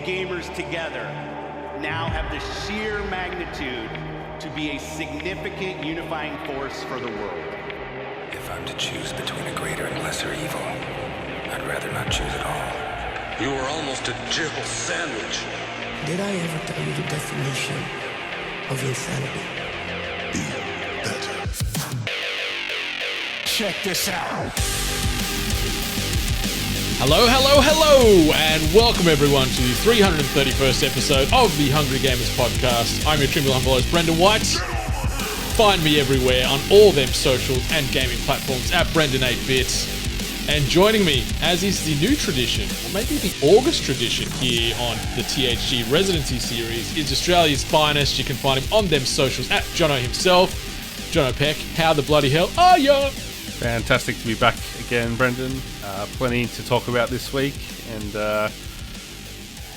gamers together now have the sheer magnitude to be a significant unifying force for the world. If I'm to choose between a greater and lesser evil, I'd rather not choose at all. You were almost a jibble sandwich. Did I ever tell you the definition of insanity? Be better. Check this out. Hello, and welcome everyone to the 331st episode of the Hungry Gamers podcast. I'm your Trimble Humble Brendan White. Find me everywhere on all them socials and gaming platforms at Brendan8bit. And joining me, as is the new tradition, or maybe the August tradition here on the THG Residency Series, is Australia's finest. You can find him on them socials at Jono himself. Jono Peck, how the bloody hell are ya? Fantastic to be back again, Brendan. Plenty to talk about this week, and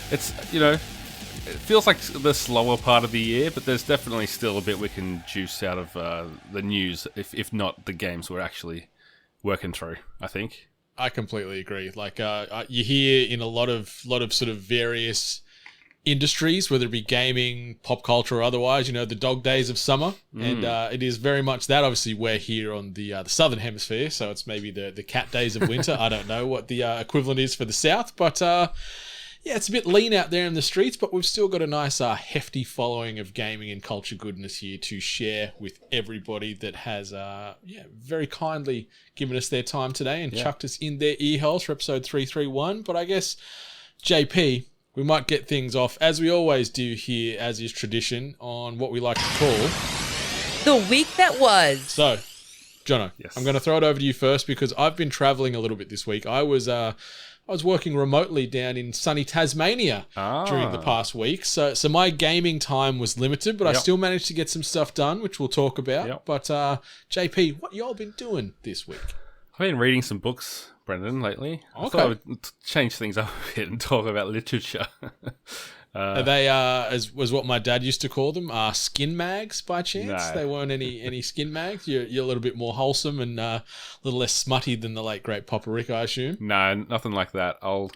it's, it feels like the slower part of the year, but there's definitely still a bit we can juice out of the news, if not the games we're actually working through, I think. I completely agree. Like, you hear in a lot of sort of various industries, whether it be gaming, pop culture, or otherwise, the dog days of summer, and it is very much that. Obviously, we're here on the southern hemisphere, so it's maybe the cat days of winter. I don't know what the equivalent is for the south, but yeah, it's a bit lean out there in the streets, but we've still got a nice hefty following of gaming and culture goodness here to share with everybody that has very kindly given us their time today and chucked us in their ear holes for episode 331. But I guess, JP, we might get things off, as we always do here, as is tradition, on what we like to call the week that was. So, Jono, Yes. I'm going to throw it over to you first because I've been traveling a little bit this week. I was working remotely down in sunny Tasmania during the past week, so my gaming time was limited, but I still managed to get some stuff done, which we'll talk about. Yep. But JP, what y'all been doing this week? I've been reading some books, Brendan, lately. I thought I would change things up a bit and talk about literature. Are they, as was what my dad used to call them, skin mags by chance? No. They weren't any skin mags? You're a little bit more wholesome and a little less smutty than the late, great Papa Rick, I assume? No, nothing like that. I'll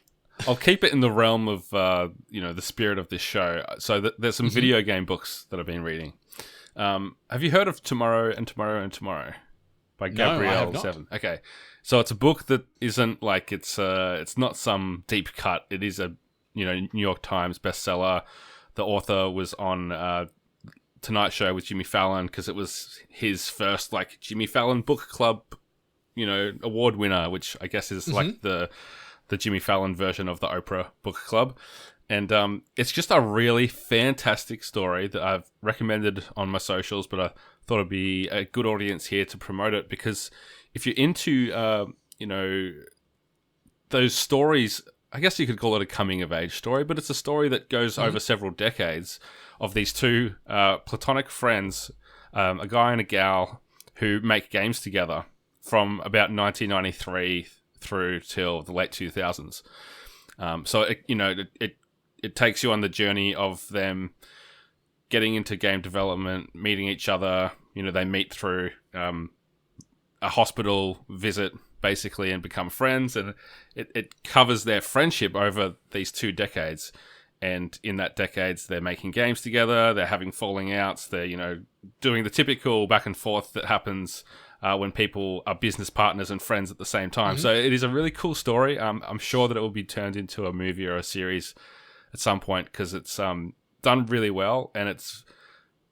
keep it in the realm of, the spirit of this show. So there's some video game books that I've been reading. Have you heard of Tomorrow and Tomorrow and Tomorrow by Gabrielle I have not. Zevin? Okay. So it's a book that isn't like it's not some deep cut. It is a New York Times bestseller. The author was on Tonight Show with Jimmy Fallon because it was his first Jimmy Fallon Book Club, award winner, which I guess is like the Jimmy Fallon version of the Oprah Book Club. And it's just a really fantastic story that I've recommended on my socials, but I thought it'd be a good audience here to promote it because if you're into, those stories, I guess you could call it a coming-of-age story, but it's a story that goes over several decades of these two platonic friends, a guy and a gal, who make games together from about 1993 through till the late 2000s. So it takes you on the journey of them getting into game development, meeting each other. They meet through a hospital visit, basically, and become friends, and it covers their friendship over these 2 decades. And in that decades, they're making games together, they're having falling outs, they're doing the typical back and forth that happens when people are business partners and friends at the same time. So it is a really cool story. I'm sure that it will be turned into a movie or a series at some point because it's done really well, and it's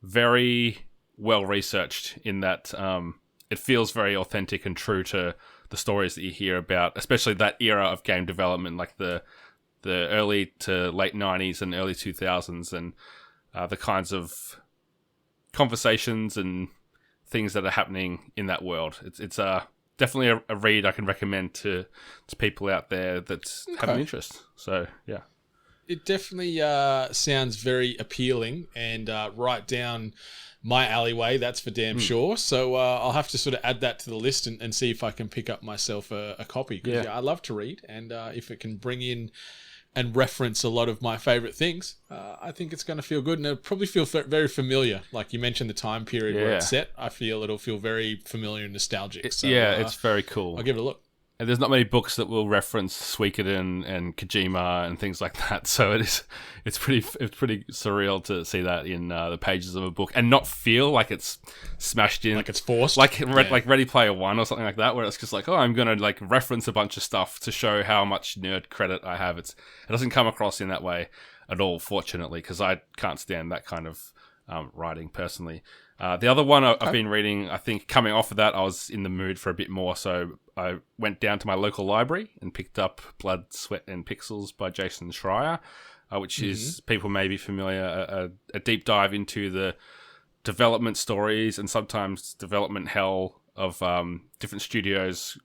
very well researched in that it feels very authentic and true to the stories that you hear about, especially that era of game development, like the early to late 90s and early 2000s, and the kinds of conversations and things that are happening in that world. It's definitely a read I can recommend to people out there that have an interest. So, yeah. It definitely sounds very appealing and right down my alleyway, that's for damn sure. So I'll have to sort of add that to the list and see if I can pick up myself a copy. Because I love to read, and if it can bring in and reference a lot of my favorite things, I think it's going to feel good, and it'll probably feel very familiar. Like you mentioned, the time period where it's set, I feel it'll feel very familiar and nostalgic. So, it's very cool. I'll give it a look. And there's not many books that will reference Suikoden and Kojima and things like that. So it's pretty surreal to see that in the pages of a book and not feel like it's smashed in, Like it's forced. like Ready Player One or something like that, where it's just like, oh, I'm gonna like reference a bunch of stuff to show how much nerd credit I have. It doesn't come across in that way at all, fortunately, because I can't stand that kind of writing personally. The other one I've been reading, I think coming off of that, I was in the mood for a bit more, so I went down to my local library and picked up Blood, Sweat and Pixels by Jason Schreier, which is, people may be familiar, a deep dive into the development stories and sometimes development hell of different studios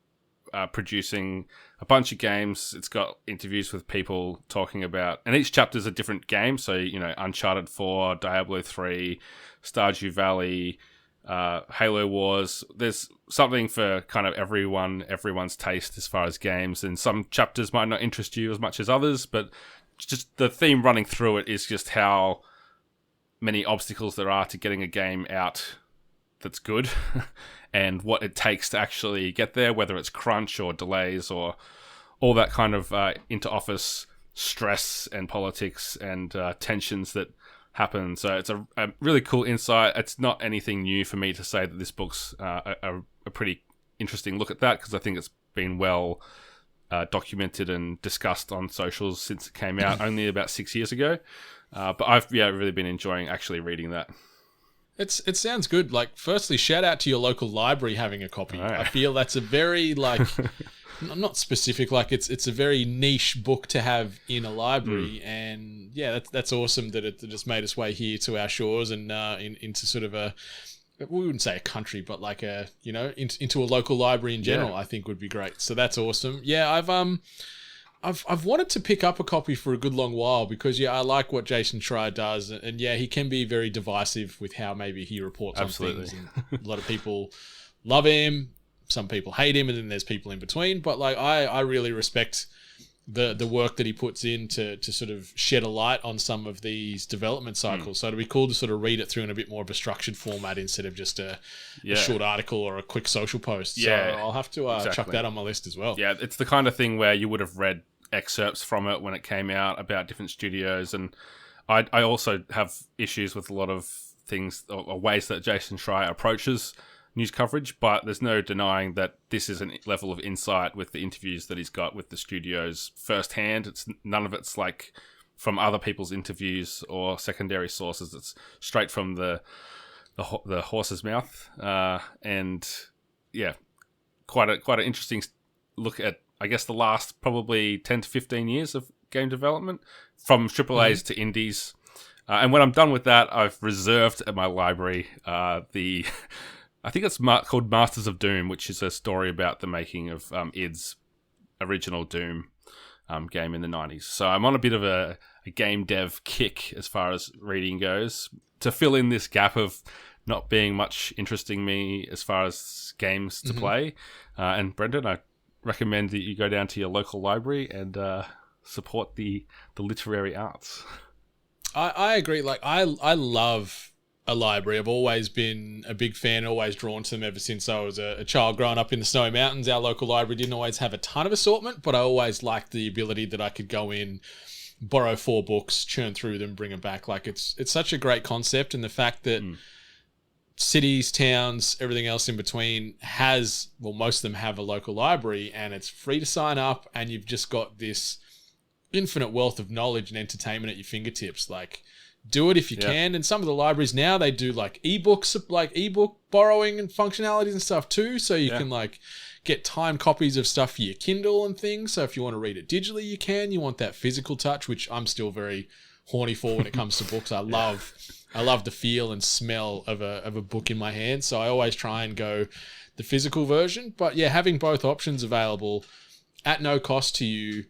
producing a bunch of games. It's got interviews with people talking about, and each chapter is a different game. So, Uncharted 4, Diablo 3, Stardew Valley, Halo Wars. There's something for kind of everyone's taste as far as games, and some chapters might not interest you as much as others, but just the theme running through it is just how many obstacles there are to getting a game out that's good and what it takes to actually get there, whether it's crunch or delays or all that kind of inter-office stress and politics and tensions that happen. So it's a really cool insight. It's not anything new for me to say that this book's a pretty interesting look at that, because I think it's been well documented and discussed on socials since it came out only about 6 years ago. But I've really been enjoying actually reading that. It sounds good. Like, firstly, shout out to your local library having a copy. All right. I feel that's a very, not specific, it's a very niche book to have in a library. And yeah, that's awesome that it just made its way here to our shores and into sort of we wouldn't say a country, but like into a local library in general. Yeah. I think would be great. So that's awesome. Yeah, I've wanted to pick up a copy for a good long while because, I like what Jason Schreier does. And he can be very divisive with how maybe he reports on things. And a lot of people love him. Some people hate him. And then there's people in between. But I really respect the work that he puts in to sort of shed a light on some of these development cycles. So it'd be cool to sort of read it through in a bit more of a structured format instead of just a short article or a quick social post. Yeah, so I'll have to chuck that on my list as well. Yeah, it's the kind of thing where you would have read excerpts from it when it came out about different studios, and I also have issues with a lot of things or ways that Jason Schreier approaches news coverage, but there's no denying that this is a level of insight with the interviews that he's got with the studios firsthand. None of it's like from other people's interviews or secondary sources. It's straight from the horse's mouth, and yeah, quite an interesting look at, I guess, the last probably 10 to 15 years of game development, from AAAs to indies. And when I'm done with that, I've reserved at my library I think it's called Masters of Doom, which is a story about the making of id's original Doom game in the 90s. So I'm on a bit of a game dev kick as far as reading goes, to fill in this gap of not being much interesting me as far as games to play. And Brendan, I recommend that you go down to your local library and support the literary arts. I agree. I love a library. I've always been a big fan, always drawn to them ever since I was a child growing up in the Snowy Mountains. Our local library didn't always have a ton of assortment, but I always liked the ability that I could go in, borrow 4 books, churn through them, bring them back. It's such a great concept, and the fact that cities, towns, everything else in between most of them have a local library, and it's free to sign up, and you've just got this infinite wealth of knowledge and entertainment at your fingertips. Do it if you can. And some of the libraries now, they do ebooks, ebook borrowing and functionalities and stuff too. So you can get timed copies of stuff for your Kindle and things. So if you want to read it digitally, you can. You want that physical touch, which I'm still very horny for when it comes to books. I love the feel and smell of a book in my hand. So I always try and go the physical version. But yeah, having both options available at no cost to you,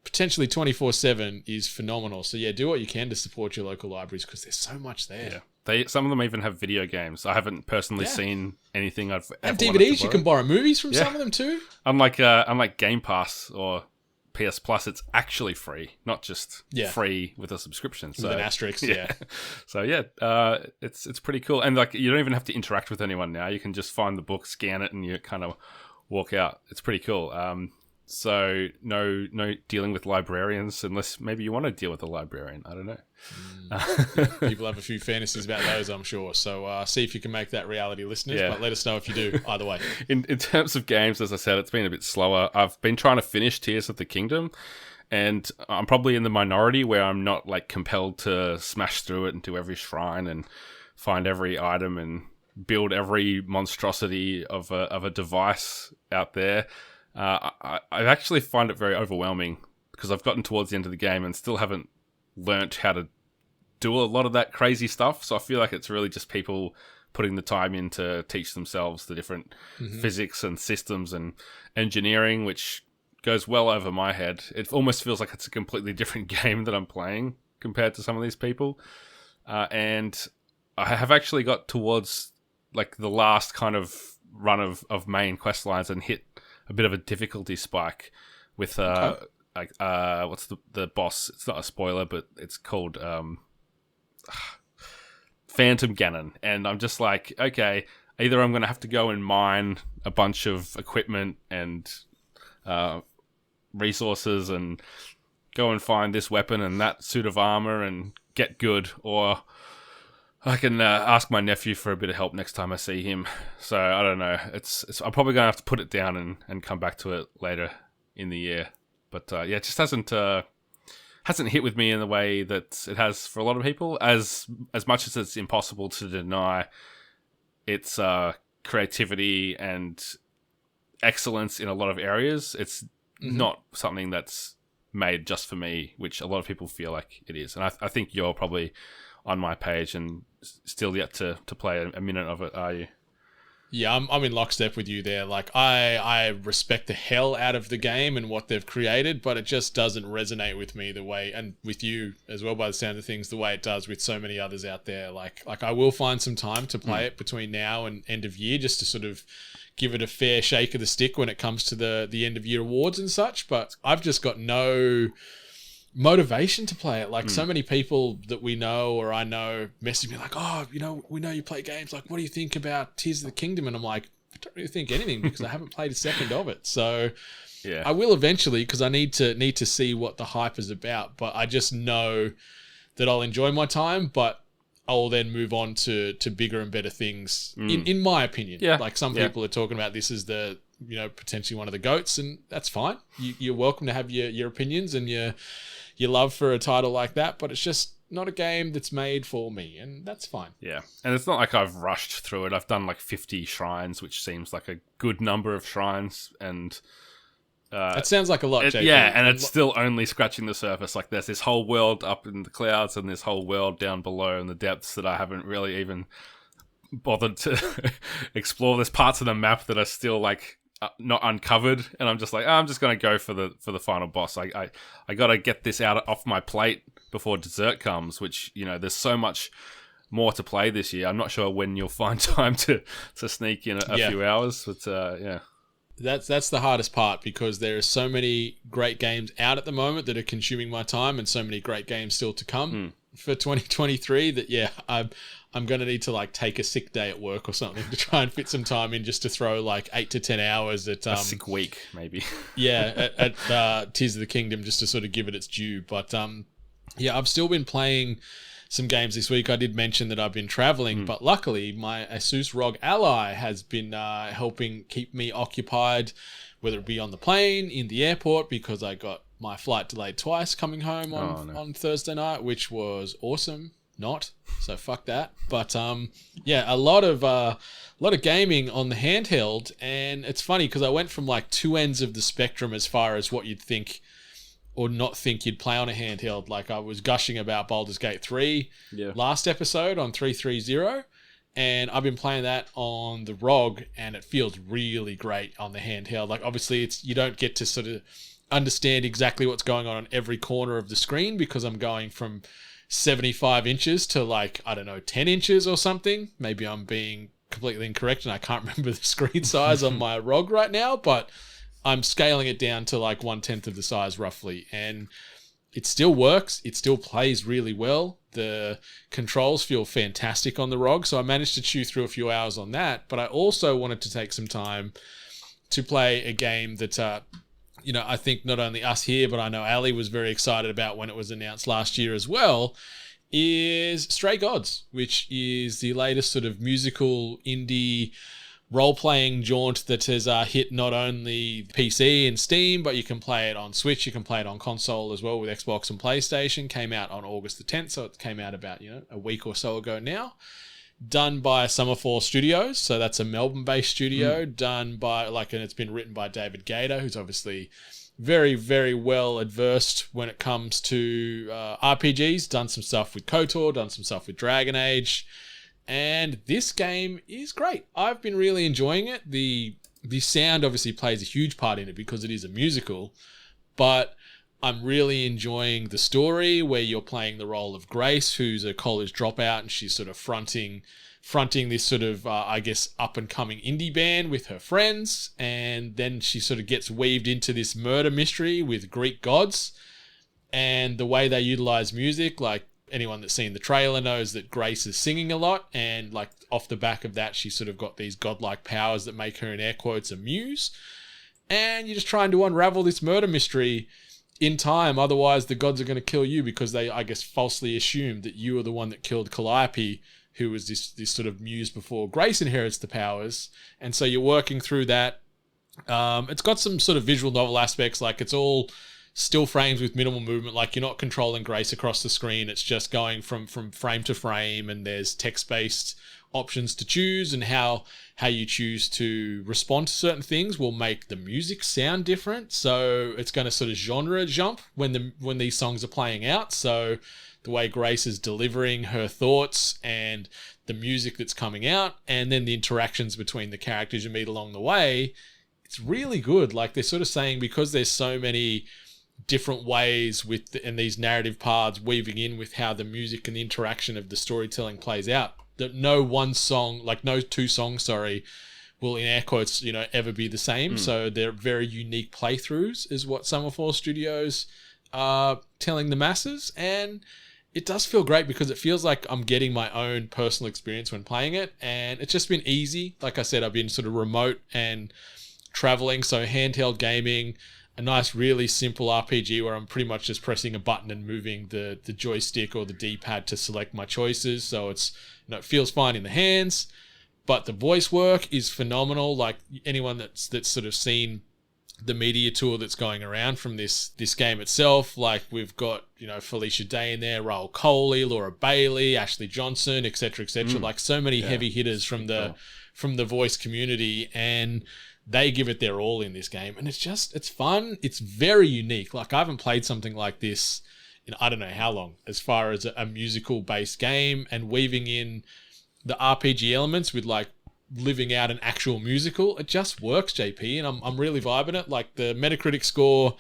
potentially 24/7, is phenomenal. So yeah, do what you can to support your local libraries, because there's so much there. Yeah, some of them even have video games. I haven't personally seen anything I've ever and DVDs. You can borrow movies from some of them too. Unlike Game Pass or PS Plus, it's actually free, not just free with a subscription. So with an asterisk, So it's pretty cool, and you don't even have to interact with anyone now. You can just find the book, scan it, and you kind of walk out. It's pretty cool. So no dealing with librarians unless maybe you want to deal with a librarian. I don't know. People have a few fantasies about those, I'm sure. So see if you can make that reality, listeners. Yeah. But let us know if you do. Either way. In terms of games, as I said, it's been a bit slower. I've been trying to finish Tears of the Kingdom, and I'm probably in the minority where I'm not like compelled to smash through it and do every shrine and find every item and build every monstrosity of a device out there. I actually find it very overwhelming because I've gotten towards the end of the game and still haven't learnt how to do a lot of that crazy stuff. So I feel like it's really just people putting the time in to teach themselves the different physics and systems and engineering, which goes well over my head. It almost feels like it's a completely different game that I'm playing compared to some of these people. And I have actually got towards like the last kind of run of main quest lines and hit a bit of a difficulty spike with what's the boss? It's not a spoiler, but it's called Phantom Ganon, and I'm just like, okay, either I'm going to have to go and mine a bunch of equipment and resources and go and find this weapon and that suit of armor and get good, or I can ask my nephew for a bit of help next time I see him. So I don't know. I'm probably going to have to put it down and come back to it later in the year. But yeah, it just hasn't hit with me in the way that it has for a lot of people. As much as it's impossible to deny its creativity and excellence in a lot of areas, it's not something that's made just for me, which a lot of people feel like it is. And I think you're probably on my page and still yet to play a minute of it, are you? Yeah, I'm in lockstep with you there. Like, I respect the hell out of the game and what they've created, but it just doesn't resonate with me the way, and with you as well by the sound of things, the way it does with so many others out there. Like I will find some time to play it between now and end of year just to sort of give it a fair shake of the stick when it comes to the end of year awards and such, but I've just got no motivation to play it. Like so many people that we know or I know message me like, oh, we know you play games, like what do you think about Tears of the Kingdom? And I'm like, I don't really think anything because I haven't played a second of it. So yeah, I will eventually because I need to see what the hype is about, but I just know that I'll enjoy my time, but I'll then move on to bigger and better things in my opinion. Yeah. Like some people are talking about this as the potentially one of the GOATs, and that's fine. You're welcome to have your opinions and your love for a title like that, but it's just not a game that's made for me, and that's fine. Yeah, and it's not like I've rushed through it. I've done like 50 shrines, which seems like a good number of shrines, and it sounds like a lot, JP. Yeah, and it's still only scratching the surface. Like there's this whole world up in the clouds and this whole world down below in the depths that I haven't really even bothered to explore. There's parts of the map that are still like not uncovered, and I'm just like, I'm just gonna go for the final boss. I gotta get this off my plate before dessert comes, which there's so much more to play this year. I'm not sure when you'll find time to sneak in a few hours, but yeah, that's the hardest part because there are so many great games out at the moment that are consuming my time, and so many great games still to come for 2023 that I'm going to need to like take a sick day at work or something to try and fit some time in just to throw like 8 to 10 hours at a sick week maybe. at Tears of the Kingdom just to sort of give it its due. But I've still been playing some games this week. I did mention that I've been traveling, but luckily my Asus ROG Ally has been helping keep me occupied, whether it be on the plane, in the airport, because I got my flight delayed twice coming home on Thursday night, which was awesome. So fuck that. But a lot of gaming on the handheld, and it's funny because I went from like two ends of the spectrum as far as what you'd think or not think you'd play on a handheld. Like I was gushing about Baldur's Gate 3 last episode on 330, and I've been playing that on the ROG, and it feels really great on the handheld. Like obviously you don't get to sort of understand exactly what's going on every corner of the screen because I'm going from 75 inches to like, I don't know, 10 inches or something. Maybe I'm being completely incorrect and I can't remember the screen size on my ROG right now, but I'm scaling it down to like 1/10 of the size roughly, and it still works. It still plays really well. The controls feel fantastic on the ROG, so I managed to chew through a few hours on that, but I also wanted to take some time to play a game that, I think not only us here, but I know Ali was very excited about when it was announced last year as well, is Stray Gods, which is the latest sort of musical indie role-playing jaunt that has hit not only PC and Steam, but you can play it on Switch, you can play it on console as well with Xbox and PlayStation. Came out on August the 10th, so it came out about a week or so ago now. Done by Summerfall Studios, so that's a Melbourne-based studio. Done by and it's been written by David Gator, who's obviously very, very well adversed when it comes to RPGs. Done some stuff with KOTOR, done some stuff with Dragon Age. And this game is great. I've been really enjoying it. The sound obviously plays a huge part in it because it is a musical, but I'm really enjoying the story where you're playing the role of Grace, who's a college dropout, and she's sort of fronting this sort of, up and coming indie band with her friends. And then she sort of gets weaved into this murder mystery with Greek gods, and the way they utilize music, like, anyone that's seen the trailer knows that Grace is singing a lot, and like off the back of that, she's sort of got these godlike powers that make her, in air quotes, a muse. And you're just trying to unravel this murder mystery in time. Otherwise, the gods are going to kill you because they, I guess, falsely assumed that you are the one that killed Calliope, who was this sort of muse before Grace inherits the powers. And so you're working through that. It's got some sort of visual novel aspects, like it's all still frames with minimal movement, like you're not controlling Grace across the screen. It's just going from frame to frame, and there's text-based options to choose, and how you choose to respond to certain things will make the music sound different. So it's going to sort of genre jump when these songs are playing out. So the way Grace is delivering her thoughts and the music that's coming out, and then the interactions between the characters you meet along the way, it's really good. Like they're sort of saying, because there's so many different ways and these narrative paths weaving in with how the music and the interaction of the storytelling plays out, that no two songs, will, in air quotes, ever be the same. So they're very unique playthroughs, is what Summerfall Studios are telling the masses. And it does feel great because it feels like I'm getting my own personal experience when playing it. And it's just been easy. Like I said, I've been sort of remote and traveling, so handheld gaming, a nice, really simple RPG where I'm pretty much just pressing a button and moving the joystick or the D-pad to select my choices. So it's, it feels fine in the hands, but the voice work is phenomenal. Like anyone that's sort of seen the media tour that's going around from this game itself, like we've got, Felicia Day in there, Raoul Coley, Laura Bailey, Ashley Johnson, etc., like so many heavy hitters from the voice community, and they give it their all in this game. And it's fun. It's very unique. Like I haven't played something like this in I don't know how long, as far as a musical based game, and weaving in the RPG elements with like living out an actual musical. It just works, JP, and I'm really vibing it. Like the Metacritic score,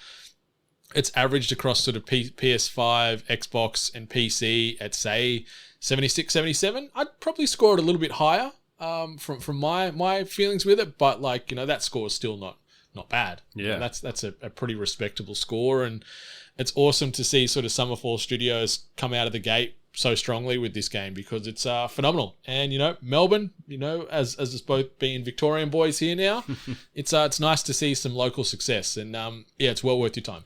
it's averaged across sort of PS5, Xbox, and PC at say 76, 77. I'd probably score it a little bit higher. From my feelings with it, but like that score is still not bad. Yeah, that's a pretty respectable score, and it's awesome to see sort of Summerfall Studios come out of the gate so strongly with this game, because it's phenomenal. And Melbourne, as us both being Victorian boys here now, it's nice to see some local success, and it's well worth your time.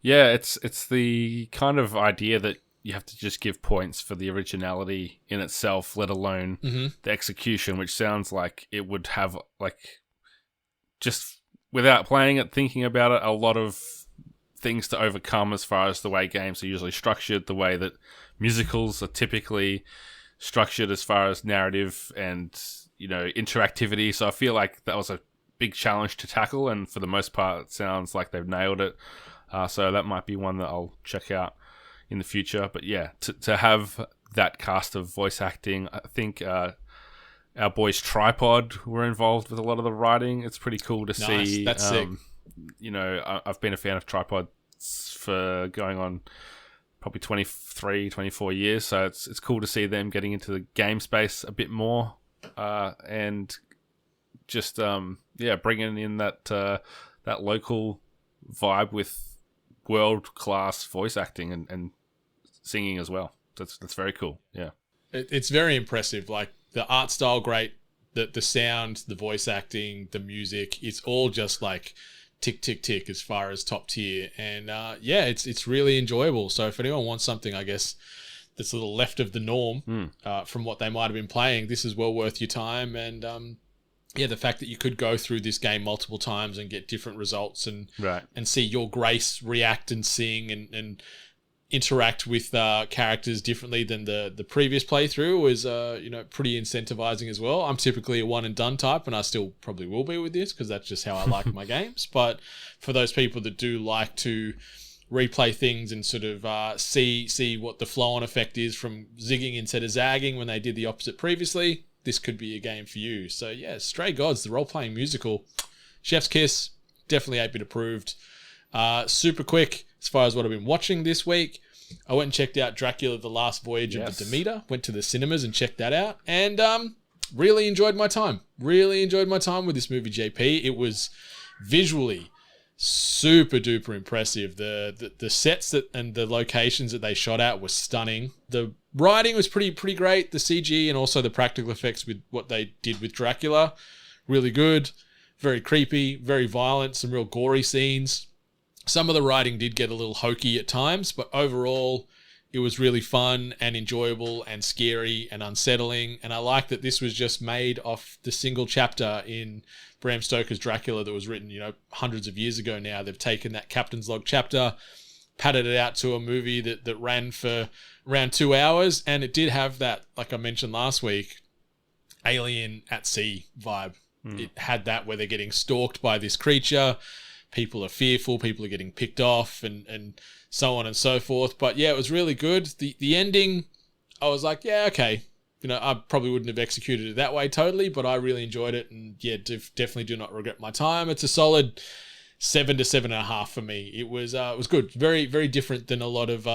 Yeah, it's the kind of idea that you have to just give points for the originality in itself, let alone the execution, which sounds like it would have, like, just without playing it, thinking about it, a lot of things to overcome as far as the way games are usually structured, the way that musicals are typically structured as far as narrative and, interactivity. So I feel like that was a big challenge to tackle, and for the most part, it sounds like they've nailed it. So that might be one that I'll check out in the future. But yeah, to have that cast of voice acting, I think our boys Tripod were involved with a lot of the writing. It's pretty cool to see. That's sick. I've been a fan of Tripod for going on probably 23, 24 years. So it's cool to see them getting into the game space a bit more, and just bringing in that local vibe with world-class voice acting and singing as well. That's very cool. Yeah, it's very impressive. Like the art style, great. the sound, the voice acting, the music, it's all just like tick, tick, tick as far as top tier. And it's really enjoyable. So if anyone wants something, I guess, that's a little left of the norm from what they might have been playing, this is well worth your time. And the fact that you could go through this game multiple times and get different results and see your Grace react and sing and interact with characters differently than the previous playthrough was pretty incentivizing as well. I'm typically a one and done type, and I still probably will be with this because that's just how I like my games. But for those people that do like to replay things and sort of see what the flow-on effect is from zigging instead of zagging when they did the opposite previously, this could be a game for you. So yeah, Stray Gods, the role-playing musical, chef's kiss, definitely 8-bit approved. Super quick as far as what I've been watching this week. I went and checked out Dracula: The Last Voyage of the Demeter. Went to the cinemas and checked that out, and really enjoyed my time. Really enjoyed my time with this movie, JP. It was visually super duper impressive. The sets and the locations that they shot at were stunning. The writing was pretty great. The CG and also the practical effects with what they did with Dracula, really good. Very creepy, very violent, some real gory scenes. Some of the writing did get a little hokey at times, but overall it was really fun and enjoyable and scary and unsettling. And I like that this was just made off the single chapter in Bram Stoker's Dracula that was written, hundreds of years ago now. They've taken that Captain's Log chapter, padded it out to a movie that ran for around 2 hours, and it did have that, like I mentioned last week, Alien at Sea vibe. It had that where they're getting stalked by this creature. People are fearful, people are getting picked off and so on and so forth. But yeah, it was really good. The ending, I was like, yeah, okay. I probably wouldn't have executed it that way totally, but I really enjoyed it. And yeah, definitely do not regret my time. It's a solid 7 to 7.5 for me. It was good. Very, very different than a lot of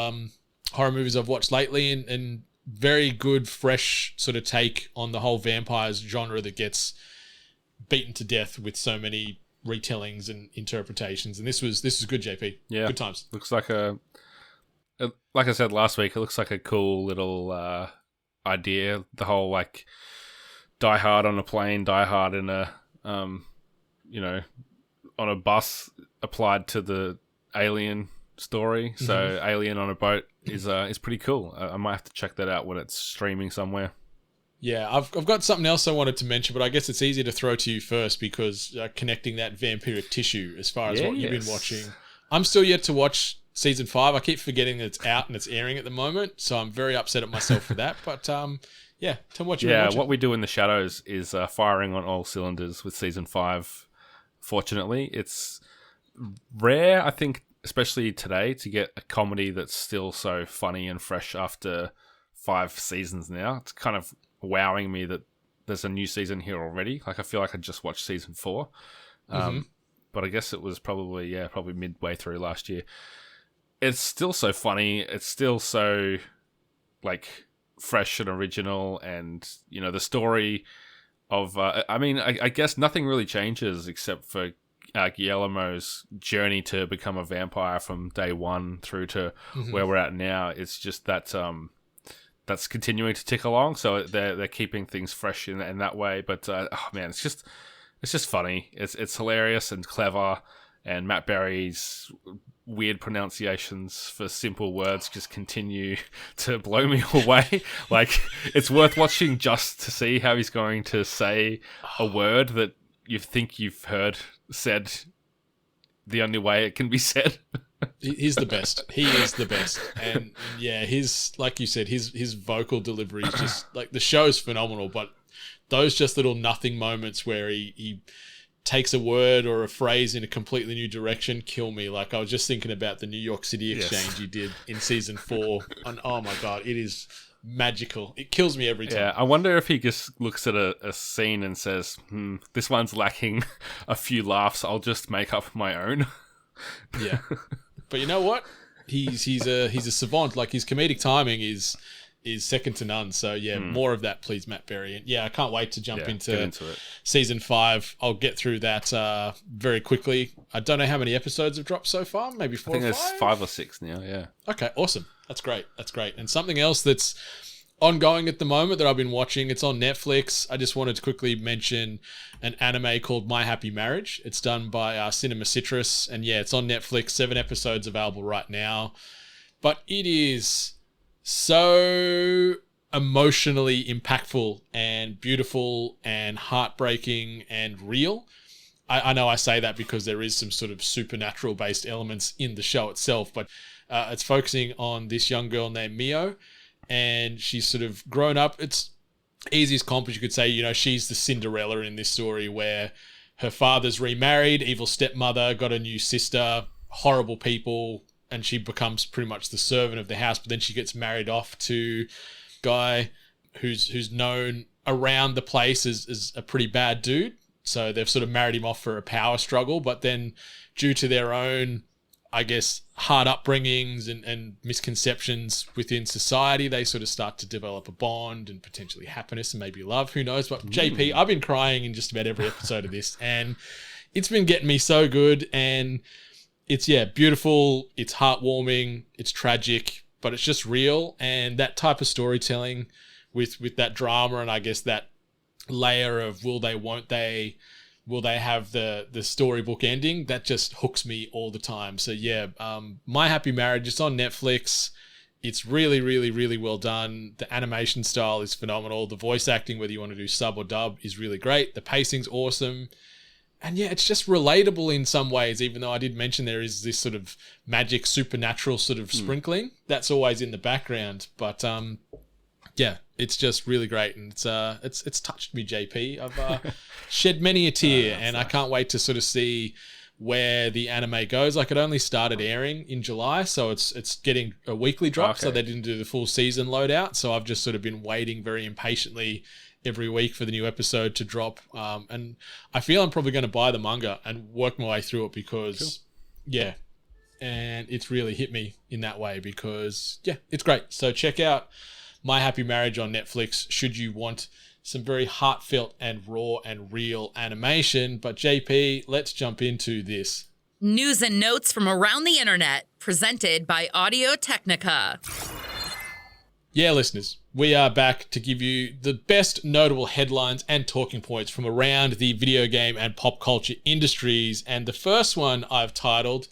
horror movies I've watched lately, and very good, fresh sort of take on the whole vampires genre that gets beaten to death with so many retellings and interpretations. And this was good, JP. Yeah, good times. Looks like like I said last week, it looks like a cool little idea. The whole like Die Hard on a plane, Die Hard in a on a bus applied to the Alien story. So Alien on a boat is pretty cool. I might have to check that out when it's streaming somewhere. Yeah, I've got something else I wanted to mention, but I guess it's easier to throw to you first because connecting that vampiric tissue as far as what you've been watching. I'm still yet to watch season 5. I keep forgetting that it's out and it's airing at the moment, so I'm very upset at myself for that. But tell me what you're watching. What we do in the shadows is firing on all cylinders with season 5. Fortunately, it's rare, I think, especially today, to get a comedy that's still so funny and fresh after 5 seasons now. It's kind of wowing me that there's a new season here already. Like, I feel like I just watched season 4. But I guess it was probably midway through last year. It's still so funny. It's still so, like, fresh and original. And, the story of... I guess nothing really changes except for Guillermo's journey to become a vampire from day one through to where we're at now. It's just that... that's continuing to tick along, so they're keeping things fresh in that way. But it's just funny. It's hilarious and clever, and Matt Berry's weird pronunciations for simple words just continue to blow me away. Like, it's worth watching just to see how he's going to say a word that you think you've heard said the only way it can be said. He's the best. He is the best. And yeah, like you said, his vocal delivery is just like, the show's phenomenal, but those just little nothing moments where he takes a word or a phrase in a completely new direction kill me. Like, I was just thinking about the New York City exchange he did in season 4, and oh my god, it is magical. It kills me every time. Yeah, I wonder if he just looks at a scene and says, this one's lacking a few laughs, I'll just make up my own. Yeah. But you know what? He's a savant. Like, his comedic timing is second to none. So yeah, more of that, please, Matt Berry. And yeah, I can't wait to jump into it. season 5. I'll get through that very quickly. I don't know how many episodes have dropped so far. Maybe 4 or 5? I think there's 5 or 6 now. Yeah. Okay, awesome. That's great. And something else that's ongoing at the moment that I've been watching. It's on Netflix. I just wanted to quickly mention an anime called My Happy Marriage. It's done by Cinema Citrus, and yeah, it's on Netflix. 7 episodes available right now. But it is so emotionally impactful and beautiful and heartbreaking and real. I know I say that because there is some sort of supernatural based elements in the show itself, but it's focusing on this young girl named Mio, and she's sort of grown up. It's easiest comp, as you could say, you know, she's the Cinderella in this story where her father's remarried, evil stepmother, got a new sister, horrible people, and she becomes pretty much the servant of the house, but then she gets married off to a guy who's known around the place as a pretty bad dude. So they've sort of married him off for a power struggle, but then due to their own, I guess, hard upbringings and misconceptions within society, they sort of start to develop a bond and potentially happiness and maybe love, who knows. But JP, I've been crying in just about every episode of this, and it's been getting me so good. And it's, yeah, beautiful, it's heartwarming, it's tragic, but it's just real. And that type of storytelling with that drama and I guess that layer of will they, won't they, will they have the storybook ending, that just hooks me all the time. So yeah, My Happy Marriage, it's on Netflix. It's really, really, really well done. The animation style is phenomenal. The voice acting, whether you want to do sub or dub, is really great. The pacing's awesome. And yeah, it's just relatable in some ways, even though I did mention there is this sort of magic, supernatural sort of sprinkling. That's always in the background. But yeah, it's just really great, and it's touched me, JP. I've shed many a tear, and nice. I can't wait to sort of see where the anime goes. Like, it only started airing in July, so it's getting a weekly drop, so they didn't do the full season loadout. So I've just sort of been waiting very impatiently every week for the new episode to drop. And I feel I'm probably going to buy the manga and work my way through it because, yeah, and it's really hit me in that way because, yeah, it's great. So check out My Happy Marriage on Netflix should you want some very heartfelt and raw and real animation. But JP, let's jump into this. News and notes from around the internet, presented by Audio Technica. Yeah, listeners, we are back to give you the best notable headlines and talking points from around the video game and pop culture industries. And the first one I've titled,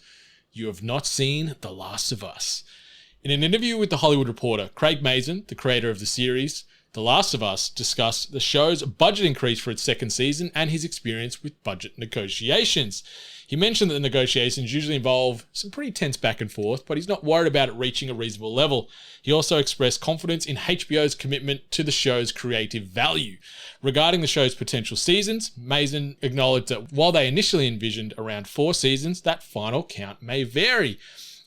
You Have Not Seen The Last of Us. In an interview with The Hollywood Reporter, Craig Mazin, the creator of the series The Last of Us, discussed the show's budget increase for its second season and his experience with budget negotiations. He mentioned that the negotiations usually involve some pretty tense back and forth, but he's not worried about it reaching a reasonable level. He also expressed confidence in HBO's commitment to the show's creative value. Regarding the show's potential seasons, Mazin acknowledged that while they initially envisioned around 4 seasons, that final count may vary.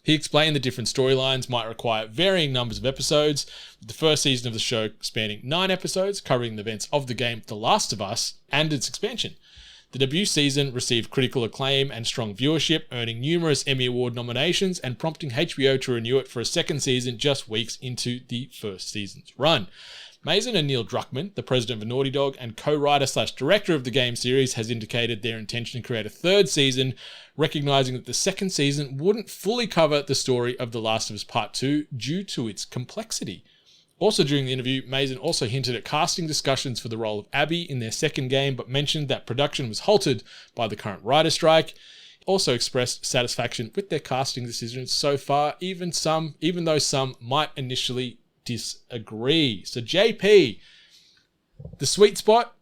He explained the different storylines might require varying numbers of episodes, with the first season of the show spanning 9 episodes, covering the events of the game The Last of Us and its expansion. The debut season received critical acclaim and strong viewership, earning numerous Emmy Award nominations and prompting HBO to renew it for a second season just weeks into the first season's run. Mazin and Neil Druckmann, the president of Naughty Dog and co-writer/director of the game series, has indicated their intention to create a third season, recognizing that the second season wouldn't fully cover the story of The Last of Us Part 2 due to its complexity. Also during the interview, Mazin also hinted at casting discussions for the role of Abby in their second game, but mentioned that production was halted by the current writer strike. He also expressed satisfaction with their casting decisions so far, even though some might initially disagree. So JP, the sweet spot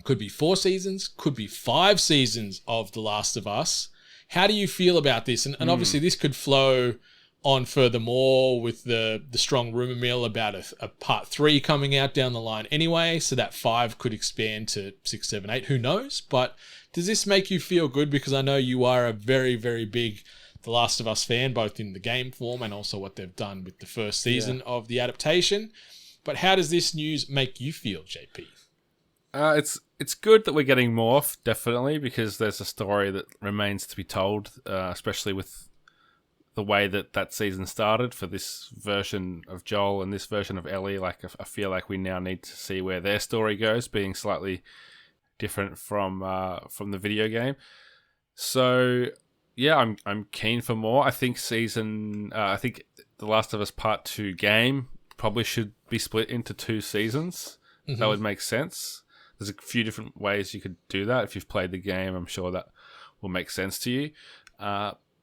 could be 4 seasons, could be 5 seasons of The Last of Us. How do you feel about this? And obviously this could flow on furthermore with the strong rumor mill about a part 3 coming out down the line anyway, so that 5 could expand to 6, 7, 8, who knows? But does this make you feel good? Because I know you are a very, very big The Last of Us fan, both in the game form and also what they've done with the first season of the adaptation. But how does this news make you feel, JP? It's good that we're getting more, definitely, because there's a story that remains to be told, especially with the way that season started for this version of Joel and this version of Ellie. Like, I feel like we now need to see where their story goes, being slightly different from the video game. So yeah, I'm keen for more. I think The Last of Us Part 2 game probably should be split into 2 seasons. That would make sense. There's a few different ways you could do that. If you've played the game, I'm sure that will make sense to you.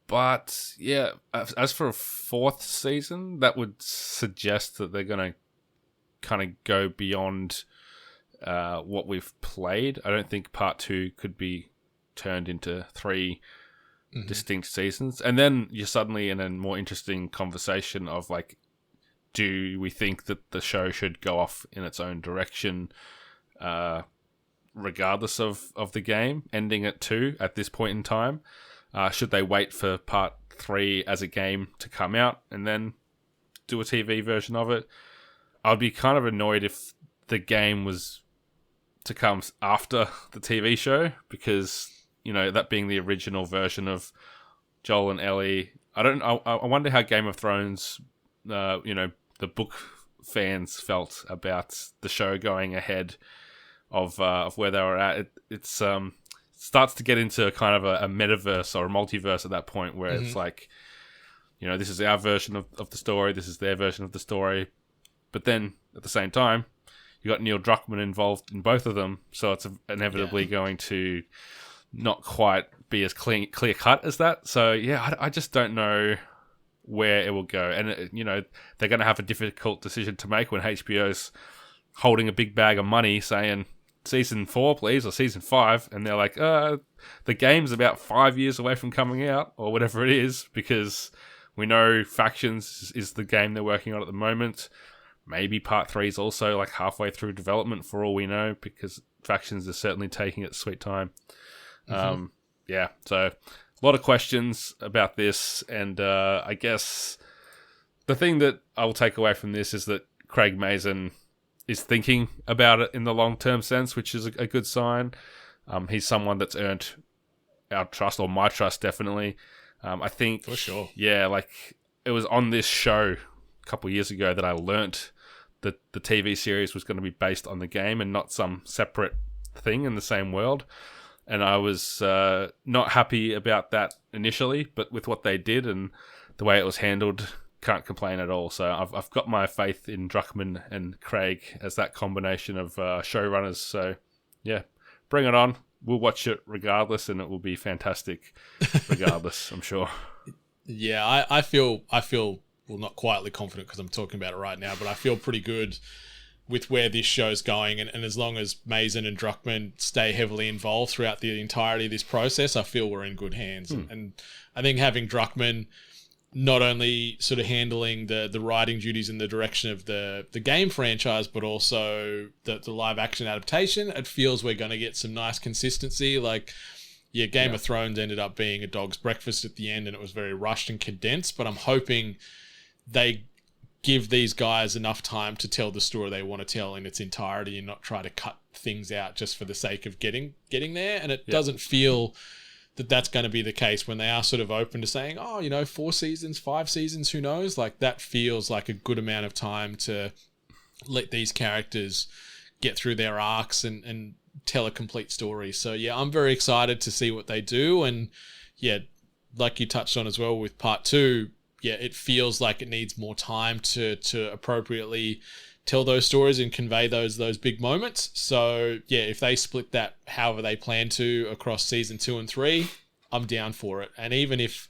But yeah, as for a 4th season, that would suggest that they're going to kind of go beyond what we've played. I don't think part 2 could be turned into 3 distinct seasons. And then you're suddenly in a more interesting conversation of like, do we think that the show should go off in its own direction regardless of the game ending at 2 at this point in time? Should they wait for part 3 as a game to come out and then do a TV version of it? I'd be kind of annoyed if the game was to come after the TV show, because, you know, that being the original version of Joel and Ellie. I wonder how Game of Thrones, the book fans felt about the show going ahead of where they were at. It starts to get into kind of a metaverse or a multiverse at that point, where it's like, you know, this is our version of the story, this is their version of the story. But then at the same time, you got Neil Druckmann involved in both of them, so it's inevitably going to not quite be as clear cut as that. So yeah, I just don't know where it will go. And, you know, they're going to have a difficult decision to make when HBO's holding a big bag of money saying, season 4, please, or season 5. And they're like, the game's about 5 years away from coming out, or whatever it is, because we know Factions is the game they're working on at the moment. Maybe part 3 is also like halfway through development for all we know, because Factions is certainly taking its sweet time. Yeah, so a lot of questions about this, and I guess the thing that I will take away from this is that Craig Mazin is thinking about it in the long-term sense, which is a good sign. He's someone that's earned our trust, or my trust, definitely. I think, for sure, yeah, like it was on this show a couple of years ago that I learnt that the TV series was going to be based on the game and not some separate thing in the same world. And I was not happy about that initially, but with what they did and the way it was handled, can't complain at all. So I've got my faith in Druckmann and Craig as that combination of showrunners. So yeah, bring it on. We'll watch it regardless, and it will be fantastic regardless, I'm sure. Yeah, I feel well, not quietly confident because I'm talking about it right now, but I feel pretty good with where this show's going, and as long as Mazin and Druckmann stay heavily involved throughout the entirety of this process, I feel we're in good hands. And I think having Druckmann not only sort of handling the writing duties in the direction of the game franchise, but also the live action adaptation, it feels we're going to get some nice consistency. Like, yeah, Game of Thrones ended up being a dog's breakfast at the end, and it was very rushed and condensed, but I'm hoping they give these guys enough time to tell the story they want to tell in its entirety and not try to cut things out just for the sake of getting there. And it doesn't feel that that's going to be the case when they are sort of open to saying, 4 seasons, 5 seasons, who knows? Like, that feels like a good amount of time to let these characters get through their arcs and tell a complete story. So yeah, I'm very excited to see what they do. And yeah, like you touched on as well with part 2, yeah, it feels like it needs more time to appropriately tell those stories and convey those big moments. So yeah, if they split that however they plan to across season 2 and 3, I'm down for it. And even if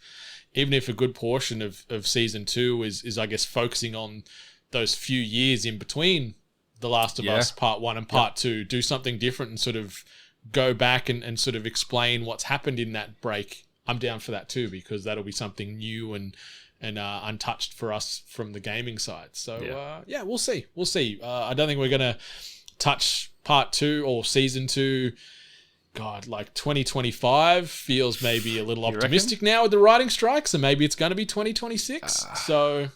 a good portion of season 2 is I guess focusing on those few years in between The Last of Us part 1 and part 2, do something different and sort of go back and sort of explain what's happened in that break, I'm down for that too, because that'll be something new and untouched for us from the gaming side. So yeah, we'll see. I don't think we're gonna touch part 2 or season 2. God, like 2025 feels maybe a little optimistic now with the writing strike. So maybe it's gonna be 2026. So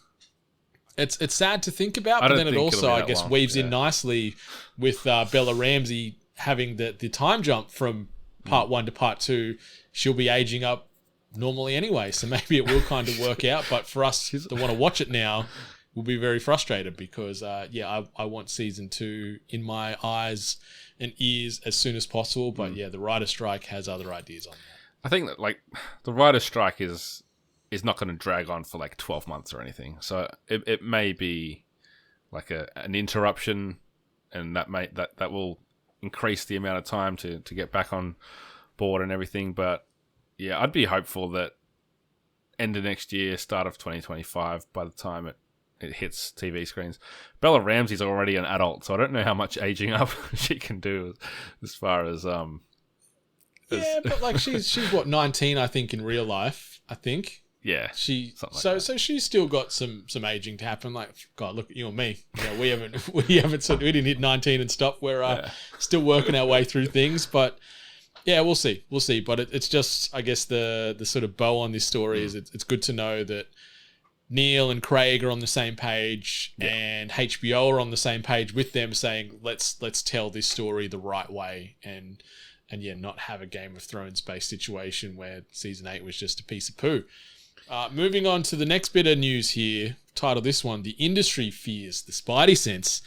it's sad to think about, but then it also I guess weaves in nicely with Bella Ramsey having the time jump from part 1 to part 2. She'll be aging up normally anyway, so maybe it will kind of work out, but for us that want to watch it now, we'll be very frustrated because I want season 2 in my eyes and ears as soon as possible, but yeah, the writer's strike has other ideas on that. I think that like the writer's strike is not going to drag on for like 12 months or anything, so it may be like an interruption, and that will increase the amount of time to get back on board and everything. But yeah, I'd be hopeful that end of next year, start of 2025, by the time it hits TV screens. Bella Ramsey's already an adult, so I don't know how much aging up she can do as far as Yeah, but like she's what, 19, I think, in real life. I think. Yeah. So she's still got some aging to happen. Like, God, look at you and me. You know, we didn't hit 19 and stop. We're still working our way through things, but yeah, we'll see. But it's just, I guess, the sort of bow on this story is it's good to know that Neil and Craig are on the same page, and HBO are on the same page with them, saying let's tell this story the right way, and not have a Game of Thrones based situation where season 8 was just a piece of poo. Moving on to the next bit of news here, title this one, The Industry Fears the Spidey Sense.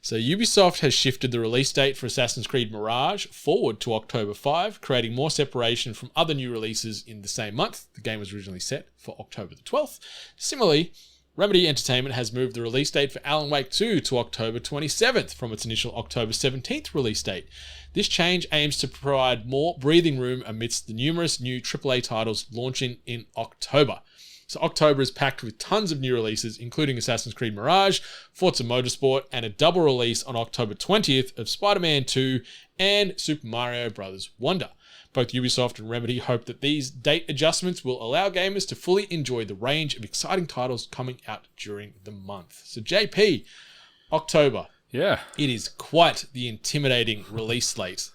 So Ubisoft has shifted the release date for Assassin's Creed Mirage forward to October 5, creating more separation from other new releases in the same month. The game was originally set for October the 12th. Similarly, Remedy Entertainment has moved the release date for Alan Wake 2 to October 27th from its initial October 17th release date. This change aims to provide more breathing room amidst the numerous new AAA titles launching in October. So October is packed with tons of new releases, including Assassin's Creed Mirage, Forza Motorsport, and a double release on October 20th of Spider-Man 2 and Super Mario Bros. Wonder. Both Ubisoft and Remedy hope that these date adjustments will allow gamers to fully enjoy the range of exciting titles coming out during the month. So JP, October. Yeah. It is quite the intimidating release slate.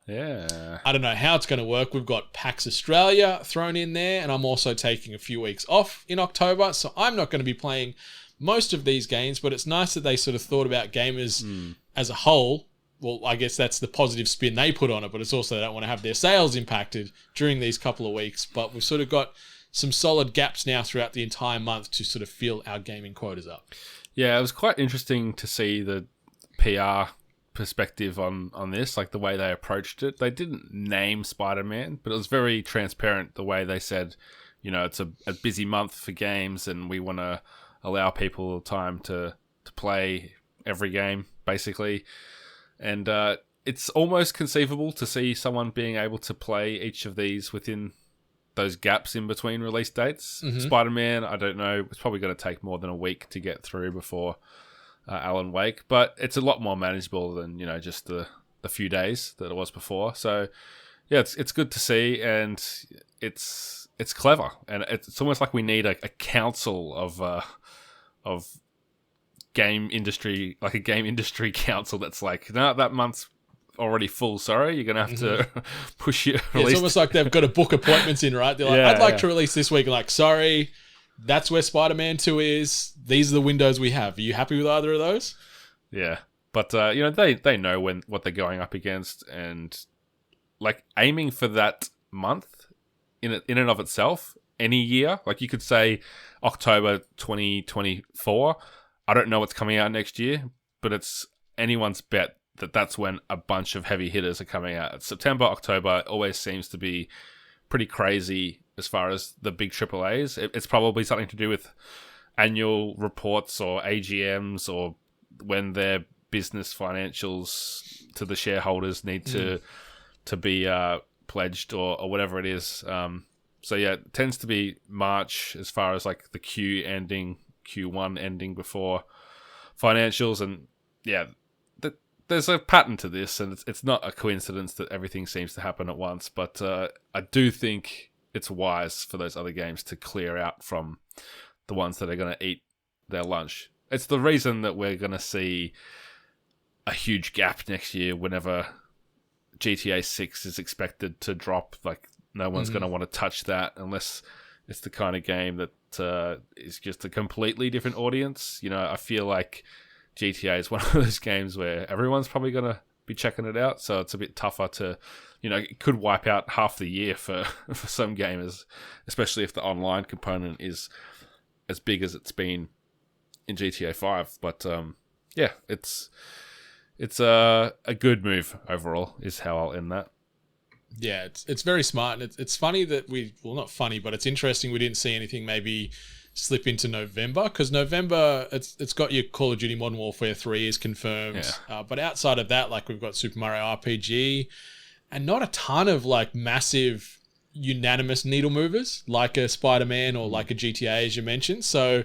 Yeah. I don't know how it's going to work. We've got PAX Australia thrown in there, and I'm also taking a few weeks off in October, so I'm not going to be playing most of these games, but it's nice that they sort of thought about gamers as a whole. Well, I guess that's the positive spin they put on it, but it's also they don't want to have their sales impacted during these couple of weeks. But we've sort of got some solid gaps now throughout the entire month to sort of fill our gaming quotas up. Yeah, it was quite interesting to see the PR perspective on this, like the way they approached it. They didn't name Spider-Man, but it was very transparent the way they said, you know, it's a busy month for games and we want to allow people time to play every game, basically. And it's almost conceivable to see someone being able to play each of these within those gaps in between release dates. Mm-hmm. Spider-Man, I don't know, it's probably going to take more than a week to get through before Alan Wake, but it's a lot more manageable than, you know, just the few days that it was before. So yeah, it's good to see, and it's clever, and it's almost like we need a council of game industry, like a game industry council that's like, no, that month's already full, sorry, you're gonna have to push your release. It's almost like they've got to book appointments in, right? They're like, I'd like to release this week, and like, sorry, that's where Spider-Man 2 is. These are the windows we have. Are you happy with either of those? Yeah. But, you know, they know what they're going up against, and, like, aiming for that month in and of itself, any year, like you could say October 2024, I don't know what's coming out next year, but it's anyone's bet that that's when a bunch of heavy hitters are coming out. September, October always seems to be pretty crazy as far as the big AAAs. It's probably something to do with annual reports or AGMs, or when their business financials to the shareholders need to be pledged, or whatever it is. So yeah, it tends to be March as far as like the Q1 ending before financials, and yeah, there's a pattern to this, and it's not a coincidence that everything seems to happen at once. But I do think it's wise for those other games to clear out from the ones that are going to eat their lunch. It's the reason that we're going to see a huge gap next year whenever GTA 6 is expected to drop. Like, no one's going to want to touch that unless it's the kind of game that is just a completely different audience. You know, I feel like GTA is one of those games where everyone's probably going to be checking it out, so it's a bit tougher to, you know, it could wipe out half the year for some gamers, especially if the online component is as big as it's been in GTA 5. But yeah, it's a good move overall, is how I'll end that. Yeah, it's very smart, and it's funny that well, not funny, but it's interesting we didn't see anything maybe slip into November, because November it's got your Call of Duty Modern Warfare 3 is confirmed, but outside of that, like we've got Super Mario RPG, and not a ton of like massive unanimous needle movers like a Spider-Man or like a GTA as you mentioned. So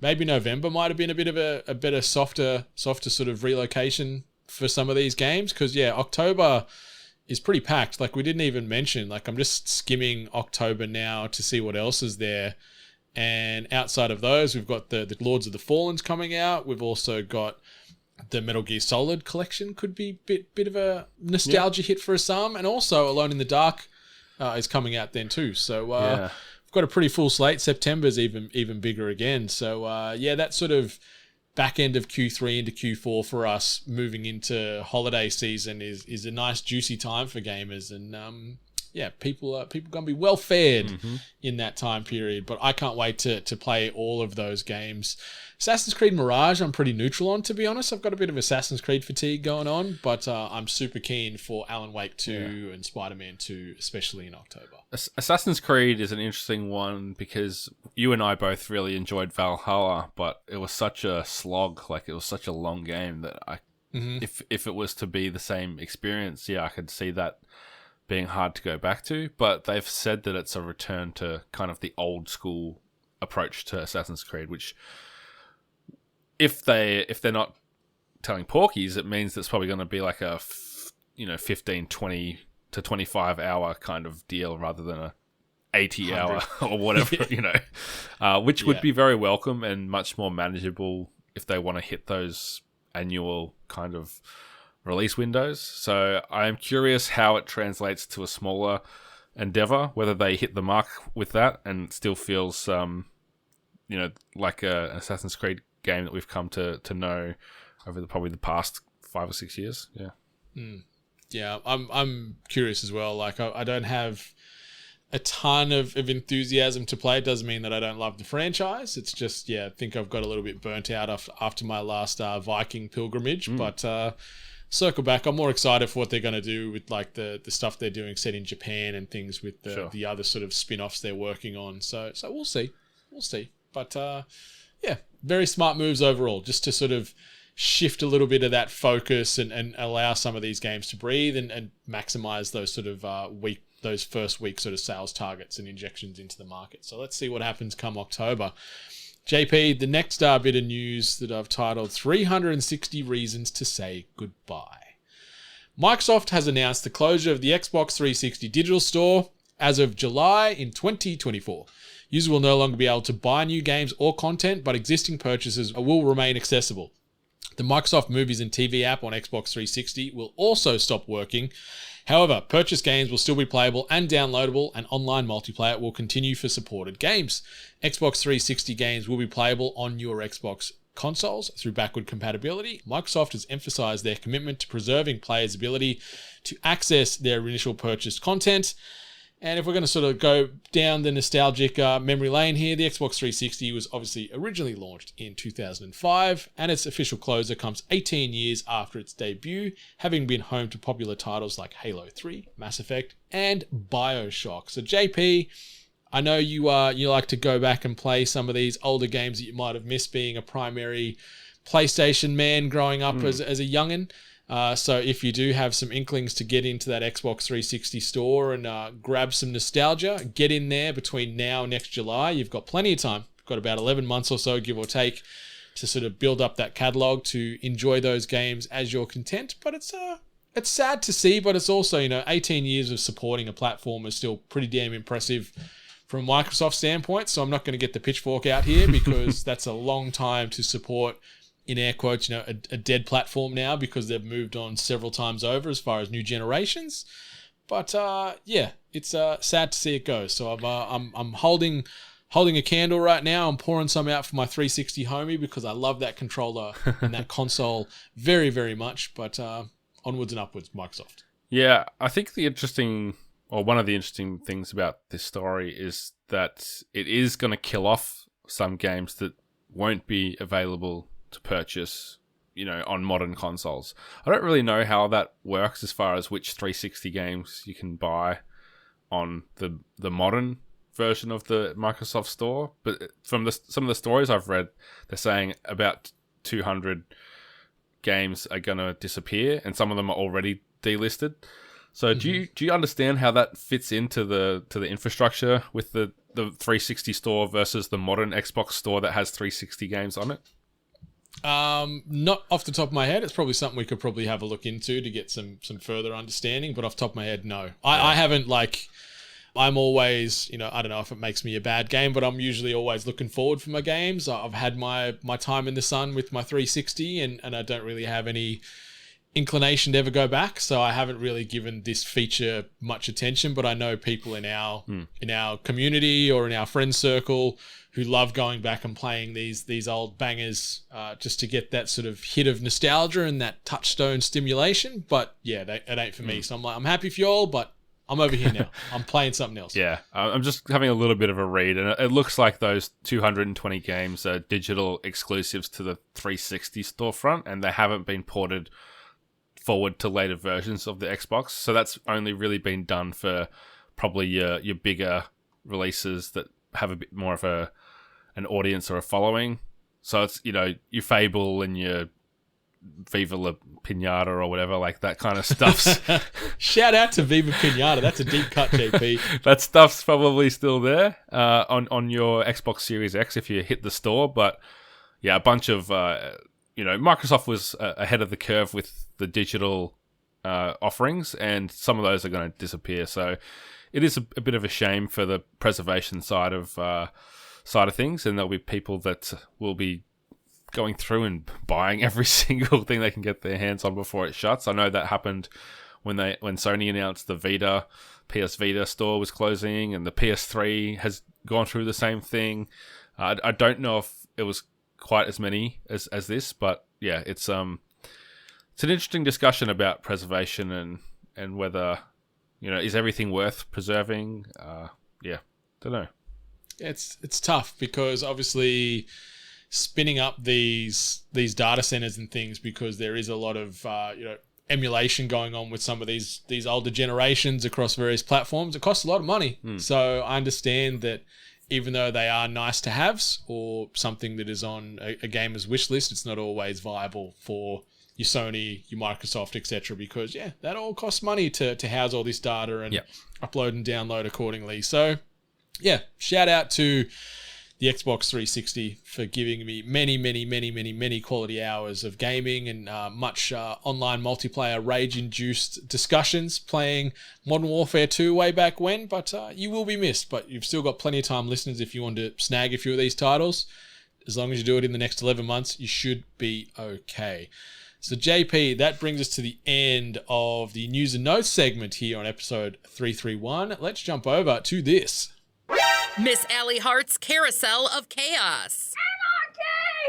maybe November might have been a bit of a better softer sort of relocation for some of these games, because October is pretty packed. Like we didn't even mention, like I'm just skimming October now to see what else is there. And outside of those, we've got the Lords of the Fallen's coming out. We've also got the Metal Gear Solid collection, could be bit of a nostalgia hit for some. And also Alone in the Dark is coming out then too. So we've got a pretty full slate. September's even bigger again. So that sort of back end of Q3 into Q4 for us moving into holiday season is a nice juicy time for gamers, and people gonna be well fed in that time period. But I can't wait to play all of those games. Assassin's Creed Mirage I'm pretty neutral on, to be honest. I've got a bit of Assassin's Creed fatigue going on, but I'm super keen for Alan Wake 2 and Spider-Man 2, especially in October. Assassin's Creed is an interesting one because you and I both really enjoyed Valhalla, but it was such a slog, like it was such a long game that if it was to be the same experience, I could see that being hard to go back to. But they've said that it's a return to kind of the old school approach to Assassin's Creed, which if they're not telling porkies, it means it's probably going to be like a 15, 20 to 25 hour kind of deal rather than a 80 hour or whatever, which would be very welcome and much more manageable if they want to hit those annual kind of release windows. So I am curious how it translates to a smaller endeavor, whether they hit the mark with that and it still feels like an Assassin's Creed game that we've come to know over probably the past 5 or 6 years. I'm curious as well. Like I don't have a ton of enthusiasm to play. It doesn't mean that I don't love the franchise. It's just I think I've got a little bit burnt out after my last Viking pilgrimage. But circle back, I'm more excited for what they're going to do with like the stuff they're doing set in Japan and things with the other sort of spin-offs they're working on. So we'll see. But very smart moves overall, just to sort of shift a little bit of that focus and allow some of these games to breathe and maximize those sort of those first week sort of sales targets and injections into the market. So let's see what happens come October. JP, the next bit of news that I've titled 360 Reasons to Say Goodbye. Microsoft has announced the closure of the Xbox 360 digital store as of July in 2024. Users will no longer be able to buy new games or content, but existing purchases will remain accessible. The Microsoft Movies and TV app on Xbox 360 will also stop working. However, purchased games will still be playable and downloadable, and online multiplayer will continue for supported games. Xbox 360 games will be playable on your Xbox consoles through backward compatibility. Microsoft has emphasized their commitment to preserving players' ability to access their initial purchased content. And if we're going to sort of go down the nostalgic memory lane here, the Xbox 360 was obviously originally launched in 2005, and its official closure comes 18 years after its debut, having been home to popular titles like Halo 3, Mass Effect, and BioShock. So JP, I know you like to go back and play some of these older games that you might have missed being a primary PlayStation man growing up as a youngin'. So if you do have some inklings to get into that Xbox 360 store and grab some nostalgia, get in there between now and next July. You've got plenty of time. You've got about 11 months or so, give or take, to sort of build up that catalog to enjoy those games as you're content. But it's sad to see, but it's also, 18 years of supporting a platform is still pretty damn impressive from a Microsoft standpoint. So I'm not going to get the pitchfork out here because that's a long time to support, in air quotes, a dead platform now, because they've moved on several times over as far as new generations. But it's sad to see it go. So I'm holding a candle right now. I'm pouring some out for my 360 homie because I love that controller and that console very, very much. But onwards and upwards, Microsoft. Yeah, I think one of the interesting things about this story is that it is going to kill off some games that won't be available to purchase, on modern consoles. I don't really know how that works as far as which 360 games you can buy on the modern version of the Microsoft Store, but from some of the stories I've read, they're saying about 200 games are going to disappear, and some of them are already delisted. So do you understand how that fits into the infrastructure with the 360 store versus the modern Xbox store that has 360 games on it? Not off the top of my head. It's probably something we could probably have a look into to get some further understanding, but off the top of my head, no. I haven't, like, I'm always, I don't know if it makes me a bad game, but I'm usually always looking forward for my games. I've had my time in the sun with my 360, and I don't really have any inclination to ever go back, so I haven't really given this feature much attention, but I know people in our community or in our friend circle who love going back and playing these old bangers just to get that sort of hit of nostalgia and that touchstone stimulation. But yeah, it ain't for me. So I'm happy for you all, but I'm over here now. I'm playing something else. Yeah, I'm just having a little bit of a read, and it looks like those 220 games are digital exclusives to the 360 storefront, and they haven't been ported forward to later versions of the Xbox. So that's only really been done for probably your bigger releases that have a bit more of an audience or a following. So it's, your Fable and your Viva La Pinata or whatever, like that kind of stuff. Shout out to Viva Pinata. That's a deep cut, JP. That stuff's probably still there on your Xbox Series X if you hit the store. But yeah, a bunch of, Microsoft was ahead of the curve with the digital offerings, and some of those are going to disappear. So it is a bit of a shame for the preservation side of things, and there'll be people that will be going through and buying every single thing they can get their hands on before it shuts. I know that happened when Sony announced the PS Vita store was closing, and the PS3 has gone through the same thing. I don't know if it was quite as many as this, but yeah, it's an interesting discussion about preservation and whether, is everything worth preserving? Don't know. It's tough because obviously spinning up these data centers and things, because there is a lot of emulation going on with some of these older generations across various platforms. It costs a lot of money. So I understand that even though they are nice to haves or something that is on a gamer's wish list, it's not always viable for your Sony, your Microsoft, etc. Because that all costs money to house all this data and upload and download accordingly. So shout out to the Xbox 360 for giving me many quality hours of gaming and much online multiplayer rage-induced discussions playing Modern Warfare 2 way back when. But you will be missed, but you've still got plenty of time, listeners, if you want to snag a few of these titles. As long as you do it in the next 11 months, you should be okay. So JP, that brings us to the end of the news and notes segment here on episode 331. Let's jump over to this. Miss Allie Hart's Carousel of Chaos.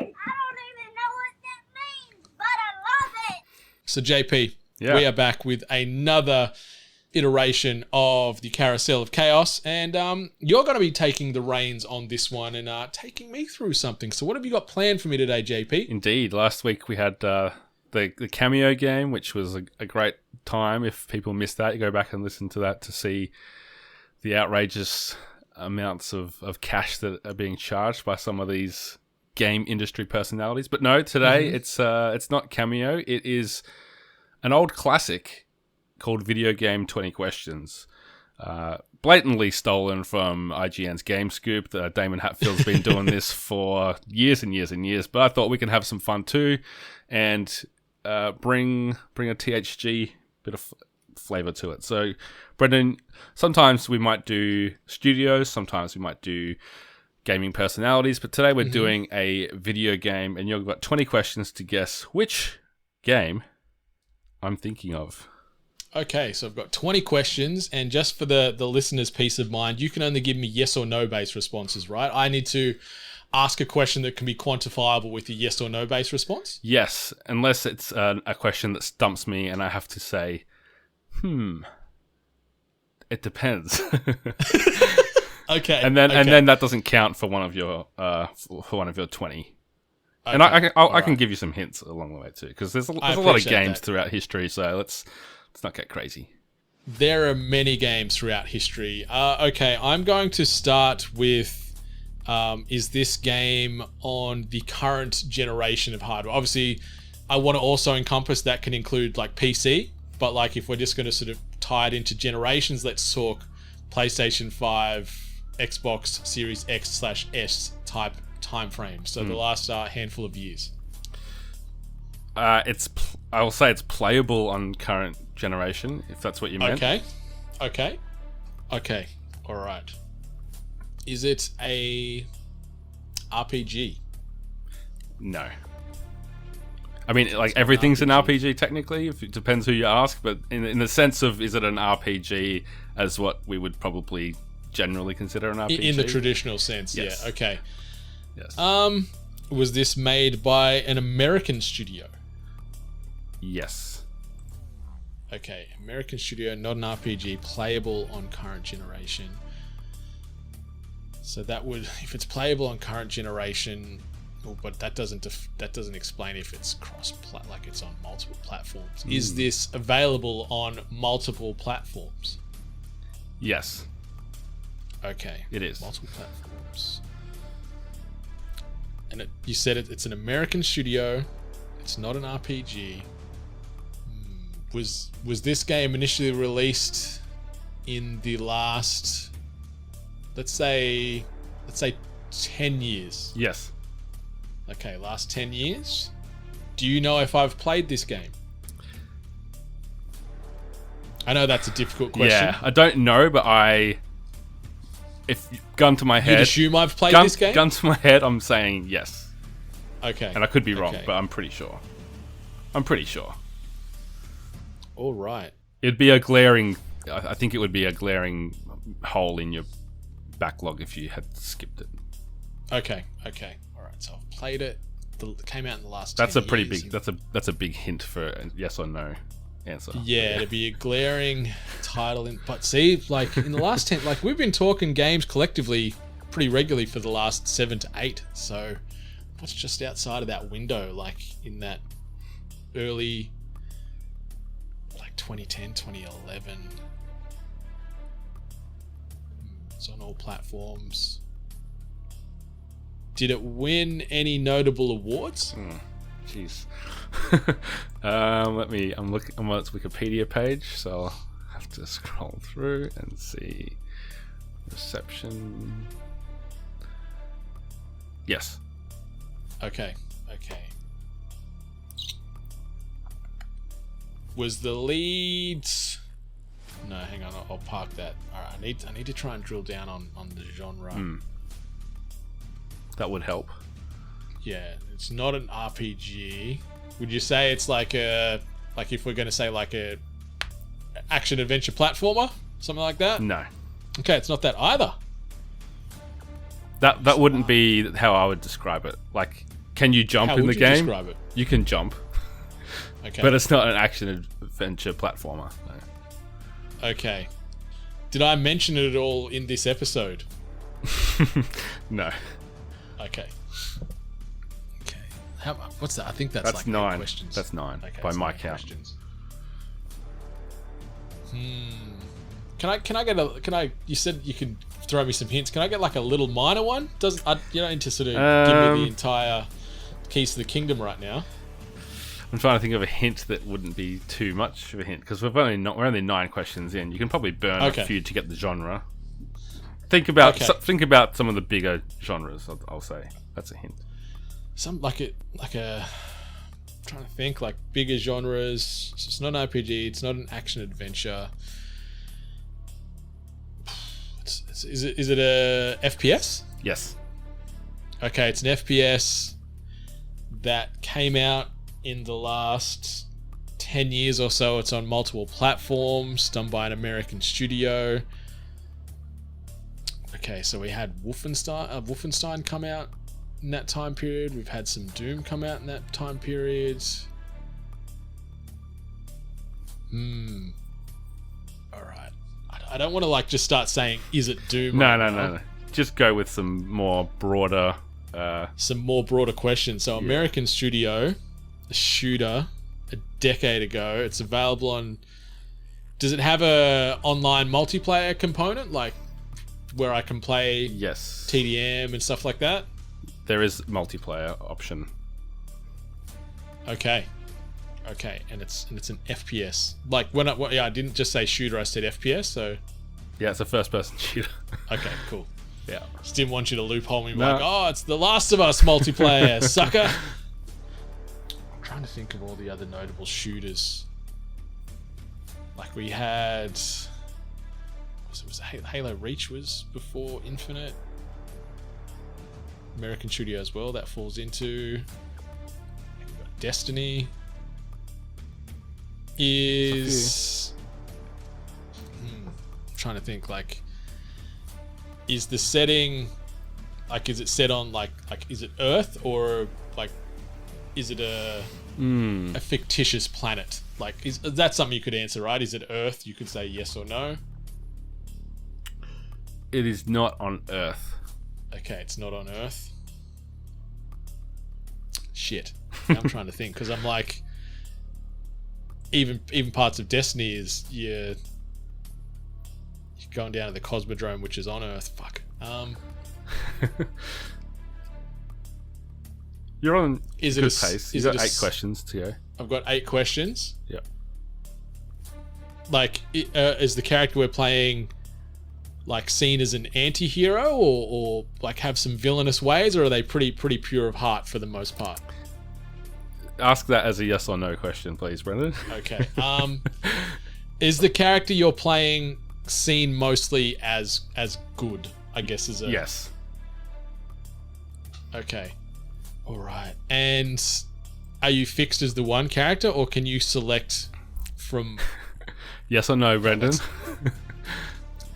Anarchy! I don't even know what that means, but I love it. So JP, we are back with another iteration of the Carousel of Chaos, and you're going to be taking the reins on this one and taking me through something. So what have you got planned for me today, JP? Indeed. Last week we had the Cameo game, which was a great time. If people missed that, you go back and listen to that to see the outrageous amounts of cash that are being charged by some of these game industry personalities. But no, today it's not Cameo. It is an old classic called Video Game 20 Questions. Blatantly stolen from IGN's Game Scoop. Damon Hatfield's been doing this for years and years and years, but I thought we can have some fun too and bring a THG bit of flavor to it. So, Brendan, sometimes we might do studios, sometimes we might do gaming personalities, but today we're doing a video game, and you've got 20 questions to guess which game I'm thinking of. Okay, so I've got 20 questions, and just for the listener's peace of mind, you can only give me yes or no based responses, right? I need to ask a question that can be quantifiable with a yes or no based response? Yes, unless it's a question that stumps me and I have to say, it depends. Okay. And then that doesn't count for one of your 20. Okay. And I can give you some hints along the way too, because there's a lot of games throughout history, so let's not get crazy. there are many games throughout history. Okay, I'm going to start with, is this game on the current generation of hardware? Obviously, I want to also encompass that can include like PC, but like if we're just going to sort of tie it into generations, let's talk PlayStation 5, Xbox Series X/S type time frame. So the last handful of years. I will say it's playable on current generation, if that's what you meant. Okay. All right. Is it a RPG? No. I mean, like everything's an RPG technically. If it depends who you ask, but in the sense of, is it an RPG as what we would probably generally consider an RPG? In the traditional sense, Yes. yeah. Okay. Yes. Was this made by an American studio? Yes. Okay, American studio, not an RPG, playable on current generation. So that would, if it's playable on current generation, well, but that doesn't explain if it's like it's on multiple platforms. Is this available on multiple platforms? Yes. Okay, It is. multiple platforms. And you said it's an American studio. It's not an RPG. Was this game initially released in the last, let's say 10 years? Yes. Okay, last 10 years. Do you know if I've played this game? I know that's a difficult question. Yeah, I don't know, but if gun to my head, You'd assume I've played this game? Gun to my head, I'm saying yes. Okay. And I could be wrong, Okay. but I'm pretty sure. All right. It'd be a glaring. I think it would be a glaring hole in your backlog if you had skipped it. Okay. All right. So I've played it. It came out in the last. That's 10 a pretty years. big. That's a big hint for a yes or no answer. Yeah, it'd be a glaring title. But see, like in the last 10, like we've been talking games collectively pretty regularly for the last 7 to 8. So what's just outside of that window, like in that early, like 2010, 2011? It's on all platforms. Did it win any notable awards? Jeez. I'm on its Wikipedia page, so I'll have to scroll through and see reception. Yes. Okay. Was the lead? No, hang on. I'll park that. All right, I need to try and drill down on the genre. That would help. Yeah, it's not an RPG. Would you say it's like if we're going to say like a action adventure platformer, something like that? No. Okay, it's not that either. That wouldn't be how I would describe it. Like, can you jump How in would the you game? describe it? You can jump, Okay. but it's not an action adventure platformer. No. Okay. Did I mention it at all in this episode? No. Okay. What's that? I think that's like 9 8 questions. That's 9 Okay, by so my 8 count. questions. Can I you said you could throw me some hints. Can I get like a little minor one? You don't need to sort of give me the entire keys to the kingdom right now. I'm trying to think of a hint that wouldn't be too much of a hint because we're only 9 questions in. You can probably burn a few to get the genre. Think about some of the bigger genres. I'll say that's a hint. Some I'm trying to think like bigger genres. So it's not an RPG. It's not an action adventure. Is it a FPS? Yes. Okay, it's an FPS that came out in the last 10 years or so. It's on multiple platforms, done by an American studio. Okay, so we had Wolfenstein come out in that time period. We've had some Doom come out in that time period. Alright. I don't want to like just start saying, is it Doom? No. Just go with some more broader... questions. So American studio, a shooter, a decade ago. It's available on Does it have a online multiplayer component, like where I can play Yes. TDM and stuff like that? There is multiplayer option. Okay, and it's an FPS. Like I didn't just say shooter, I said FPS. So Yeah, it's a first-person shooter. okay, cool. Yeah. Just didn't want you to loophole me. No. Like, oh, it's The Last of Us multiplayer, sucker. I'm trying to think of all the other notable shooters. Like we had, was Halo Reach was before Infinite. American shooter as well. That falls into. We've got Destiny. Is. I'm trying to think. Like, is the setting, like, is it set on like is it Earth, or like, is it a fictitious planet? Like, is that something you could answer, right? Is it Earth? You could say yes or no. It is not on Earth. Okay, it's not on Earth. Shit. Now I'm trying to think, because I'm like, even parts of Destiny is you're going down to the Cosmodrome, which is on Earth. Fuck. You're on Is good it a, pace. is You've it got a 8 questions to go. I've got 8 questions. Yep. Like, is the character we're playing like seen as an anti-hero, or like have some villainous ways, or are they pretty pure of heart for the most part? Ask that as a yes or no question, please, Brendan. Okay. Is the character you're playing seen mostly as good, I guess, is a... Yes. Okay. All right. And are you fixed as the one character, or can you select from... Yes or no, Brendan?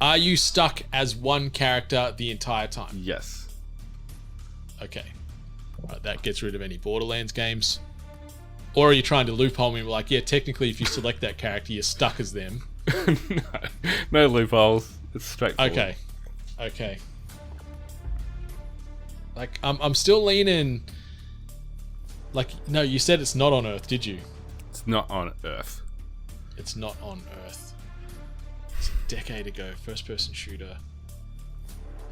Are you stuck as one character the entire time? Yes. Okay. Right, that gets rid of any Borderlands games. Or are you trying to loophole me like, yeah, technically if you select that character, you're stuck as them? No loopholes. It's straightforward. Okay. Like, I'm still leaning... Like, no, you said it's not on Earth, did you? It's not on Earth. It's not on Earth. It's a decade ago, first-person shooter.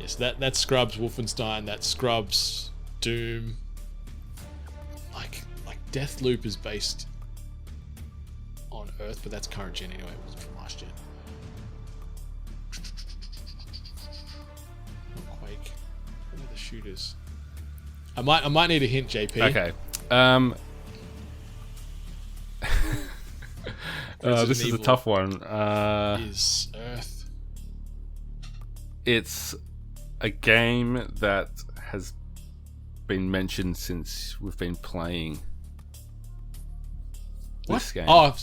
Yes, that scrubs Wolfenstein, that scrubs Doom. Like Deathloop is based on Earth, but that's current gen anyway. It wasn't from last gen. Quake. What are the shooters? I might need a hint, JP. Okay. This is a tough one. Is Earth? It's a game that has been mentioned since we've been playing this game. Oh,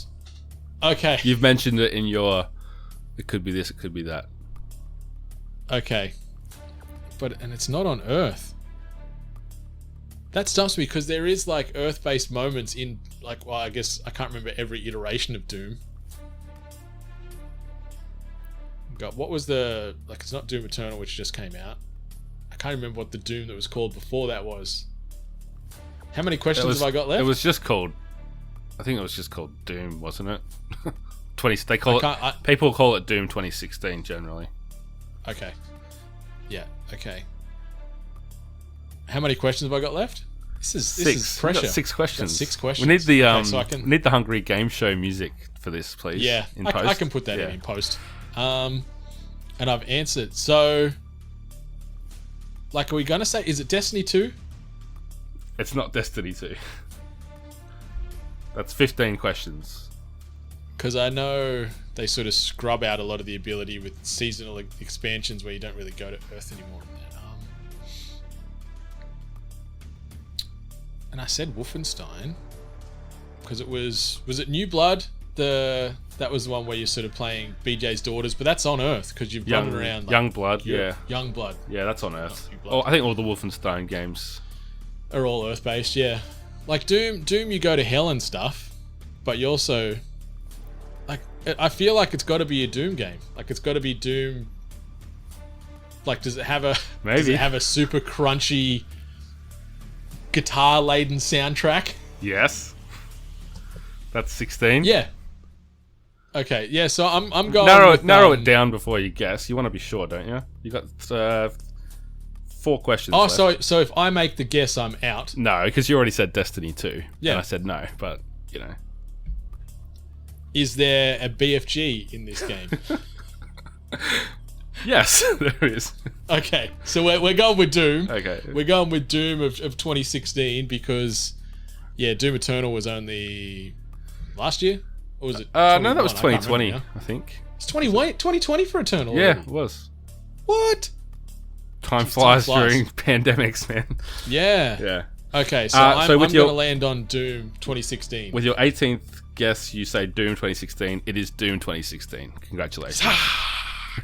okay. You've mentioned it in your... It could be this, it could be that. Okay. And it's not on Earth. That stumps me, because there is like Earth-based moments in, like, well, I guess I can't remember every iteration of Doom. God, what was the, like, it's not Doom Eternal, which just came out. I can't remember what the Doom that was called before that was. How many questions have I got left? It was just called... I think it was just called Doom, wasn't it? 20. They call it... People call it Doom 2016 generally. Okay. Yeah. Okay. How many questions have I got left? This is pressure. We've got 6 questions. 6 questions. We need the okay, need the Hungry Game Show music for this, please. Yeah, in I post. can put that in post. And I've answered. So, like, are we gonna say, is it Destiny 2? It's not Destiny 2. That's 15 questions. Because I know they sort of scrub out a lot of the ability with seasonal expansions where you don't really go to Earth anymore. And I said Wolfenstein because it was it New Blood? That was the one where you're sort of playing BJ's daughters, but that's on Earth because you've running around. Like, Young Blood, yeah. Young Blood. Yeah, that's on Earth. Oh, I think all the Wolfenstein games are all Earth based. Yeah, like Doom, you go to hell and stuff, but you also, like, I feel like it's got to be a Doom game. Like, it's got to be Doom. Like, does it have a super crunchy, guitar-laden soundtrack? Yes. That's 16? Yeah. Okay, yeah. So I'm going Narrow with, it down before you guess. You want to be sure, don't you? You got 4 questions. Oh, left. so if I make the guess, I'm out. No, because you already said Destiny 2. Yeah. And I said no, but you know. Is there a BFG in this game? Yes, there is. Okay, so we're going with Doom. Okay. We're going with Doom of 2016 because, yeah, Doom Eternal was only last year? Or was it? No, that was 21? I can't 2020, remember now. I think. It's 2020 for Eternal. Yeah, already? it was. What? Time Jeez, flies time flies. during pandemics, man. Yeah. Yeah. Okay, so So I'm with going your- to land on Doom 2016. With your 18th guess, you say Doom 2016. It is Doom 2016. Congratulations.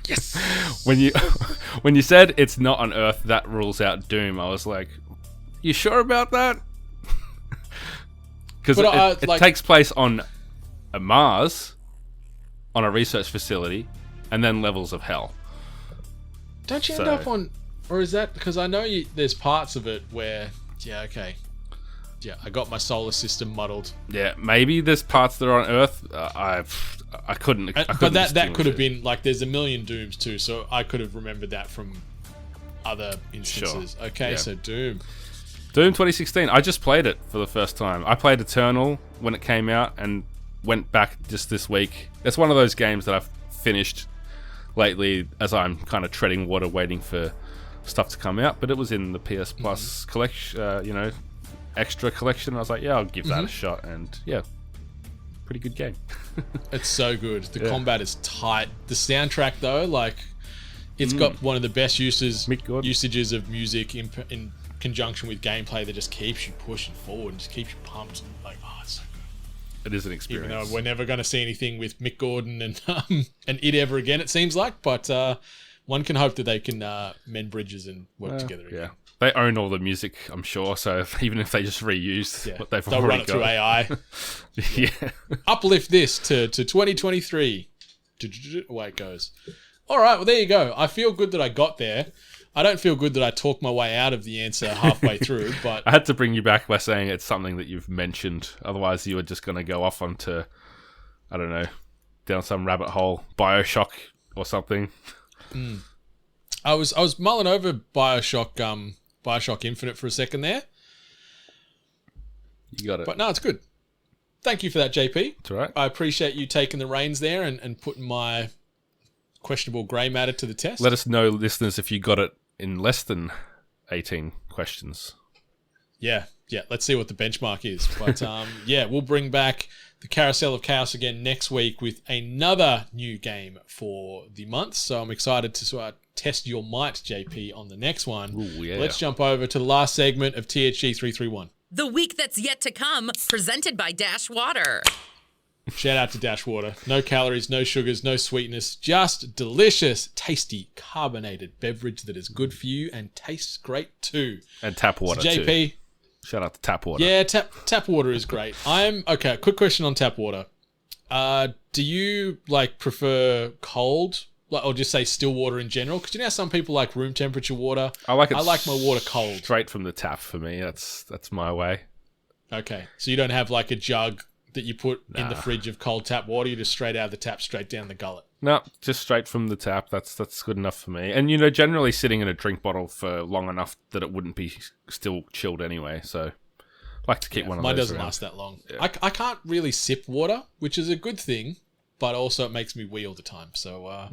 Yes. when you said it's not on Earth, that rules out Doom. I was like, you sure about that? Because But, it like- takes place on a Mars, on a research facility, and then levels of hell. Don't you end So- up on, or is that because I know there's parts of it where, yeah, okay, yeah, I got my solar system muddled. Yeah, maybe there's parts that are on Earth. I couldn't. I But couldn't that distinguish could have it. been like there's a million Dooms too, so I could have remembered that from other instances. Okay, Yeah. so Doom. Doom 2016. I just played it for the first time. I played Eternal when it came out and went back just this week. It's one of those games that I've finished lately as I'm kind of treading water, waiting for stuff to come out. But it was in the PS Plus collection, extra collection. I was like, yeah, I'll give that a shot, and yeah, pretty good game. It's so good. The Yeah. combat is tight. The soundtrack though, like, it's got one of the best Mick Gordon. usages of music in conjunction with gameplay that just keeps you pushing forward and just keeps you pumped. And like, oh, it's so good. It is an Even experience. though we're never going to see anything with Mick Gordon and it ever again, it seems like. But one can hope that they can mend bridges and work together again. Yeah, they own all the music, I'm sure. So even if they just reuse Yeah. what they've They'll already run it through got, AI. yeah. Uplift this to 2023. Away it goes. All right, well, there you go. I feel good that I got there. I don't feel good that I talked my way out of the answer halfway through, but I had to bring you back by saying it's something that you've mentioned. Otherwise, you were just going to go off onto, I don't know, down some rabbit hole, BioShock or something. I was mulling over BioShock Infinite for a second there, You got it. but no, it's good. Thank you for that, JP. It's all right. I appreciate you taking the reins there and putting my questionable grey matter to the test. Let us know, listeners, if you got it in less than 18 questions. Yeah. Let's see what the benchmark is. But yeah, we'll bring back the Carousel of Chaos again next week with another new game for the month. So I'm excited to test your might, JP, on the next one. Ooh, yeah. Let's jump over to the last segment of THG 331. The week that's yet to come, presented by Dash Water. Shout out to Dash Water. No calories, no sugars, no sweetness. Just delicious, tasty, carbonated beverage that is good for you and tastes great too. And tap water, So, JP, too. Shout out to tap water. yeah, tap water is great. Okay, quick question on tap water. Do you prefer cold, or just say still water in general? Because you know how some people like room temperature water. I like it. I like my water cold. Straight from the tap for me. That's my way. Okay, so you don't have like a jug that you put in the Nah. fridge of cold tap water. You just straight out of the tap, straight down the gullet. No, just straight from the tap. That's good enough for me. And generally sitting in a drink bottle for long enough that it wouldn't be still chilled anyway. So, like to keep one of Mine those doesn't around. last that long. Yeah. I can't really sip water, which is a good thing, but also it makes me wee all the time. So,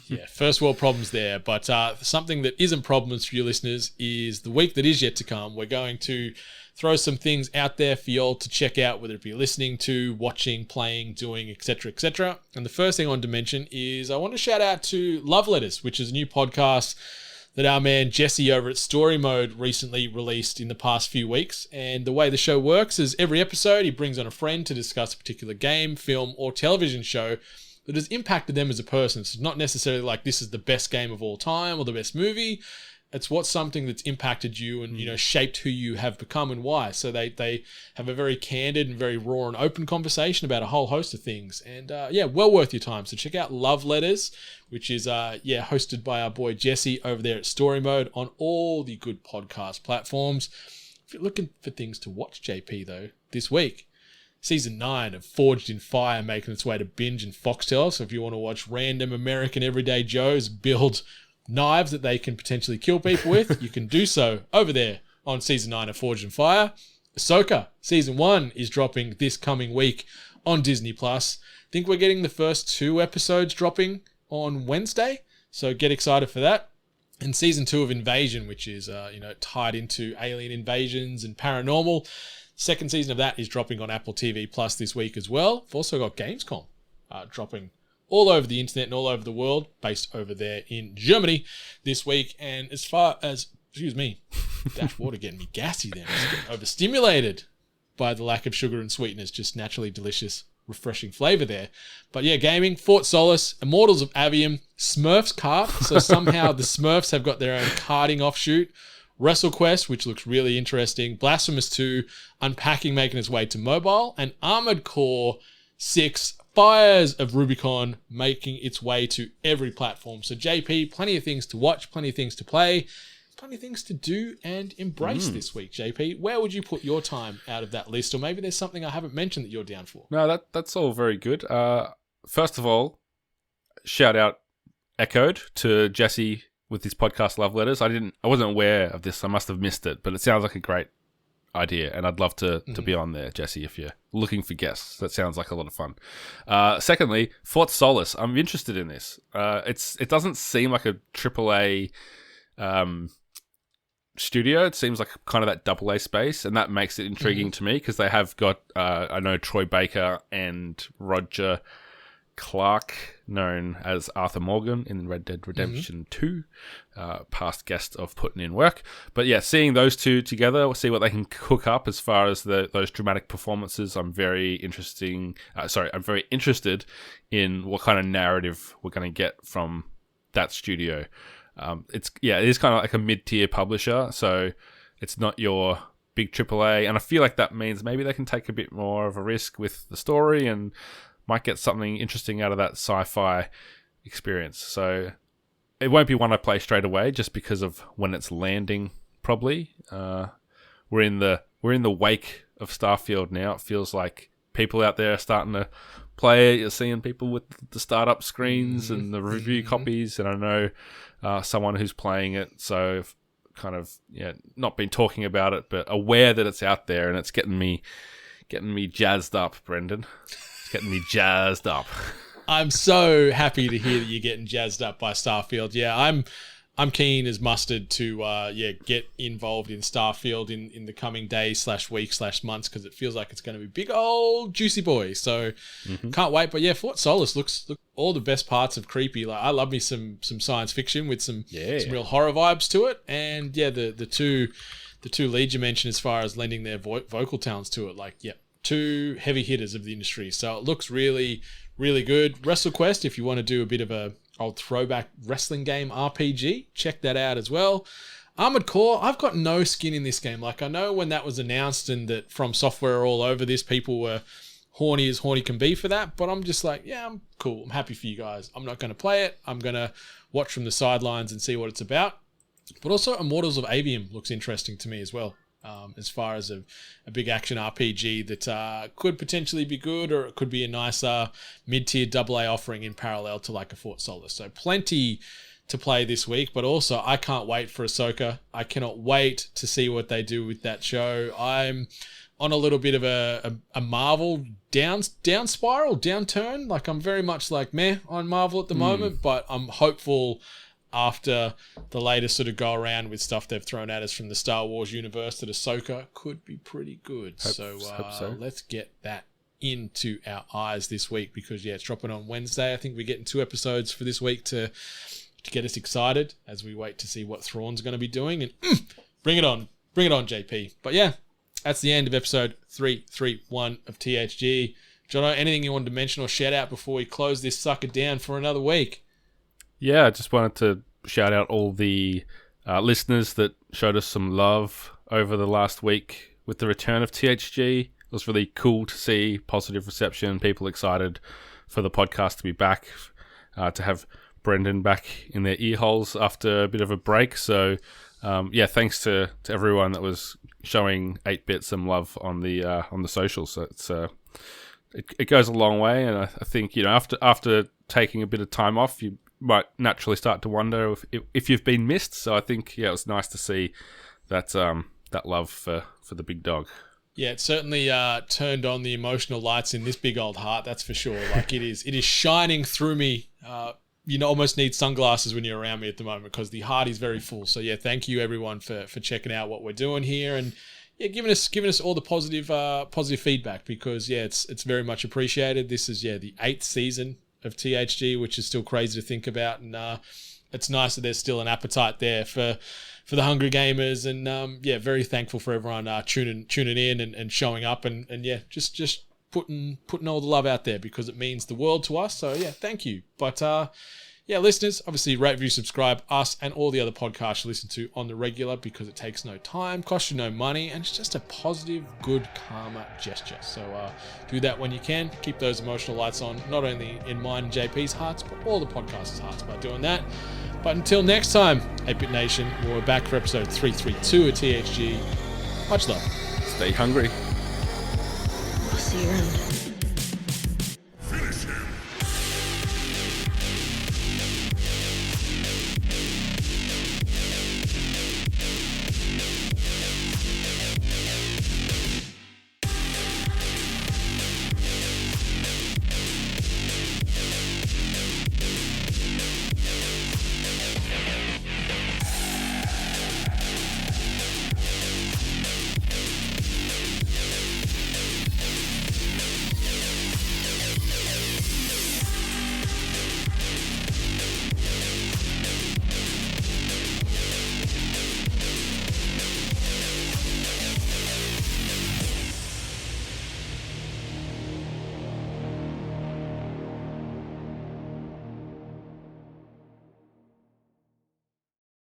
yeah, first world problems there. But something that isn't problems for you listeners is the week that is yet to come. We're going to throw some things out there for y'all to check out, whether it be listening to, watching, playing, doing, etc., etc. And the first thing I wanted to mention is I want to shout out to Love Letters, which is a new podcast that our man Jesse over at Story Mode recently released in the past few weeks. And the way the show works is every episode he brings on a friend to discuss a particular game, film, or television show that has impacted them as a person. So it's not necessarily like this is the best game of all time or the best movie. It's what's something that's impacted you and, shaped who you have become and why. So they have a very candid and very raw and open conversation about a whole host of things. And yeah, well worth your time. So check out Love Letters, which is hosted by our boy Jesse over there at Story Mode on all the good podcast platforms. If you're looking for things to watch, JP, though, this week, Season 9 of Forged in Fire making its way to Binge and Foxtel. So if you want to watch random American everyday Joes build knives that they can potentially kill people with, you can do so over there on Season 9 of Forged in Fire. Ahsoka Season 1 is dropping this coming week on Disney+. I think we're getting the first 2 episodes dropping on Wednesday, so get excited for that. And Season 2 of Invasion, which is tied into alien invasions and paranormal. Second season of that is dropping on Apple TV Plus this week as well. We've also got Gamescom dropping all over the internet and all over the world, based over there in Germany this week. And as far as, excuse me, that water getting me gassy then. I'm just getting overstimulated by the lack of sugar and sweetness, just naturally delicious, refreshing flavor there. But yeah, gaming, Fort Solis, Immortals of Avium, Smurfs Kart. So somehow the Smurfs have got their own karting offshoot. WrestleQuest, which looks really interesting. Blasphemous 2, Unpacking making its way to mobile. And Armored Core 6, Fires of Rubicon making its way to every platform. So JP, plenty of things to watch, plenty of things to play, plenty of things to do and embrace this week, JP. Where would you put your time out of that list? Or maybe there's something I haven't mentioned that you're down for. No, that's all very good. First of all, shout out echoed to Jesse with his podcast Love Letters. I wasn't aware of this. I must have missed it, but it sounds like a great idea, and I'd love to be on there, Jesse, if you're looking for guests. That sounds like a lot of fun. Secondly, Fort Solis. I'm interested in this. It doesn't seem like a AAA studio. It seems like kind of that AA space, and that makes it intriguing to me because they have got I know Troy Baker and Roger Clark, known as Arthur Morgan in Red Dead Redemption 2, past guest of Putting In Work. But yeah, seeing those two together, we'll see what they can cook up as far as those dramatic performances. I'm very interested in what kind of narrative we're going to get from that studio. It is kind of like a mid-tier publisher, so it's not your big AAA, and I feel like that means maybe they can take a bit more of a risk with the story and might get something interesting out of that sci-fi experience. So it won't be one I play straight away just because of when it's landing, probably. We're in the wake of Starfield now. It feels like people out there are starting to play it. You're seeing people with the startup screens and the review copies, and I know someone who's playing it, so I've kind of not been talking about it, but aware that it's out there, and it's getting me jazzed up, Brendan. Getting me jazzed up. I'm so happy to hear that you're getting jazzed up by Starfield. Yeah, I'm keen as mustard to get involved in Starfield in the coming days /weeks /months, because it feels like it's going to be big old juicy boy. So can't wait. But yeah, Fort Solis looks all the best parts of creepy. Like, I love me some science fiction with some real horror vibes to it. And yeah, the two leads you mentioned as far as lending their vocal talents to it, like, yep. 2 heavy hitters of the industry. So it looks really, really good. WrestleQuest, if you want to do a bit of a old throwback wrestling game RPG, check that out as well. Armored Core, I've got no skin in this game. Like, I know when that was announced and that From Software are all over this, people were horny as horny can be for that, but I'm just like, yeah, I'm cool. I'm happy for you guys. I'm not going to play it. I'm going to watch from the sidelines and see what it's about. But also Immortals of Avium looks interesting to me as well. As far as a big action RPG that could potentially be good, or it could be a nice mid-tier AA offering in parallel to like a Fort Solis. So plenty to play this week, but also I can't wait for Ahsoka. I cannot wait to see what they do with that show. I'm on a little bit of a Marvel downturn. Like, I'm very much like meh on Marvel at the moment, but I'm hopeful after the latest sort of go around with stuff they've thrown at us from the Star Wars universe that Ahsoka could be pretty good. Hope so. Let's get that into our eyes this week, because it's dropping on Wednesday. I think we're getting 2 episodes for this week to get us excited as we wait to see what Thrawn's going to be doing. And bring it on, JP. But yeah, that's the end of episode 331 of THG. Jono, anything you wanted to mention or shout out before we close this sucker down for another week? Yeah, I just wanted to shout out all the listeners that showed us some love over the last week with the return of THG. It was really cool to see positive reception, people excited for the podcast to be back, to have Brendan back in their ear holes after a bit of a break. So yeah, thanks to everyone that was showing 8-Bit some love on the socials. So it's it goes a long way, and I think, you know, after taking a bit of time off, you might naturally start to wonder if you've been missed. So I think, yeah, it was nice to see that that love for the big dog. Yeah, it certainly turned on the emotional lights in this big old heart. That's for sure. Like it is shining through me. You almost need sunglasses when you're around me at the moment because the heart is very full. So yeah, thank you everyone for checking out what we're doing here, and yeah, giving us all the positive feedback, because yeah, it's very much appreciated. This is the 8th season of THG, which is still crazy to think about, and it's nice that there's still an appetite there for the hungry gamers, and yeah, very thankful for everyone tuning in and showing up, and yeah, just putting all the love out there, because it means the world to us. So yeah, thank you. But yeah, listeners, obviously rate, review, subscribe, us and all the other podcasts you listen to on the regular, because it takes no time, costs you no money, and it's just a positive, good karma gesture. So do that when you can. Keep those emotional lights on, not only in mine and JP's hearts, but all the podcasters' hearts by doing that. But until next time, 8-Bit Nation, we're back for episode 332 of THG. Much love. Stay hungry. We'll see you around.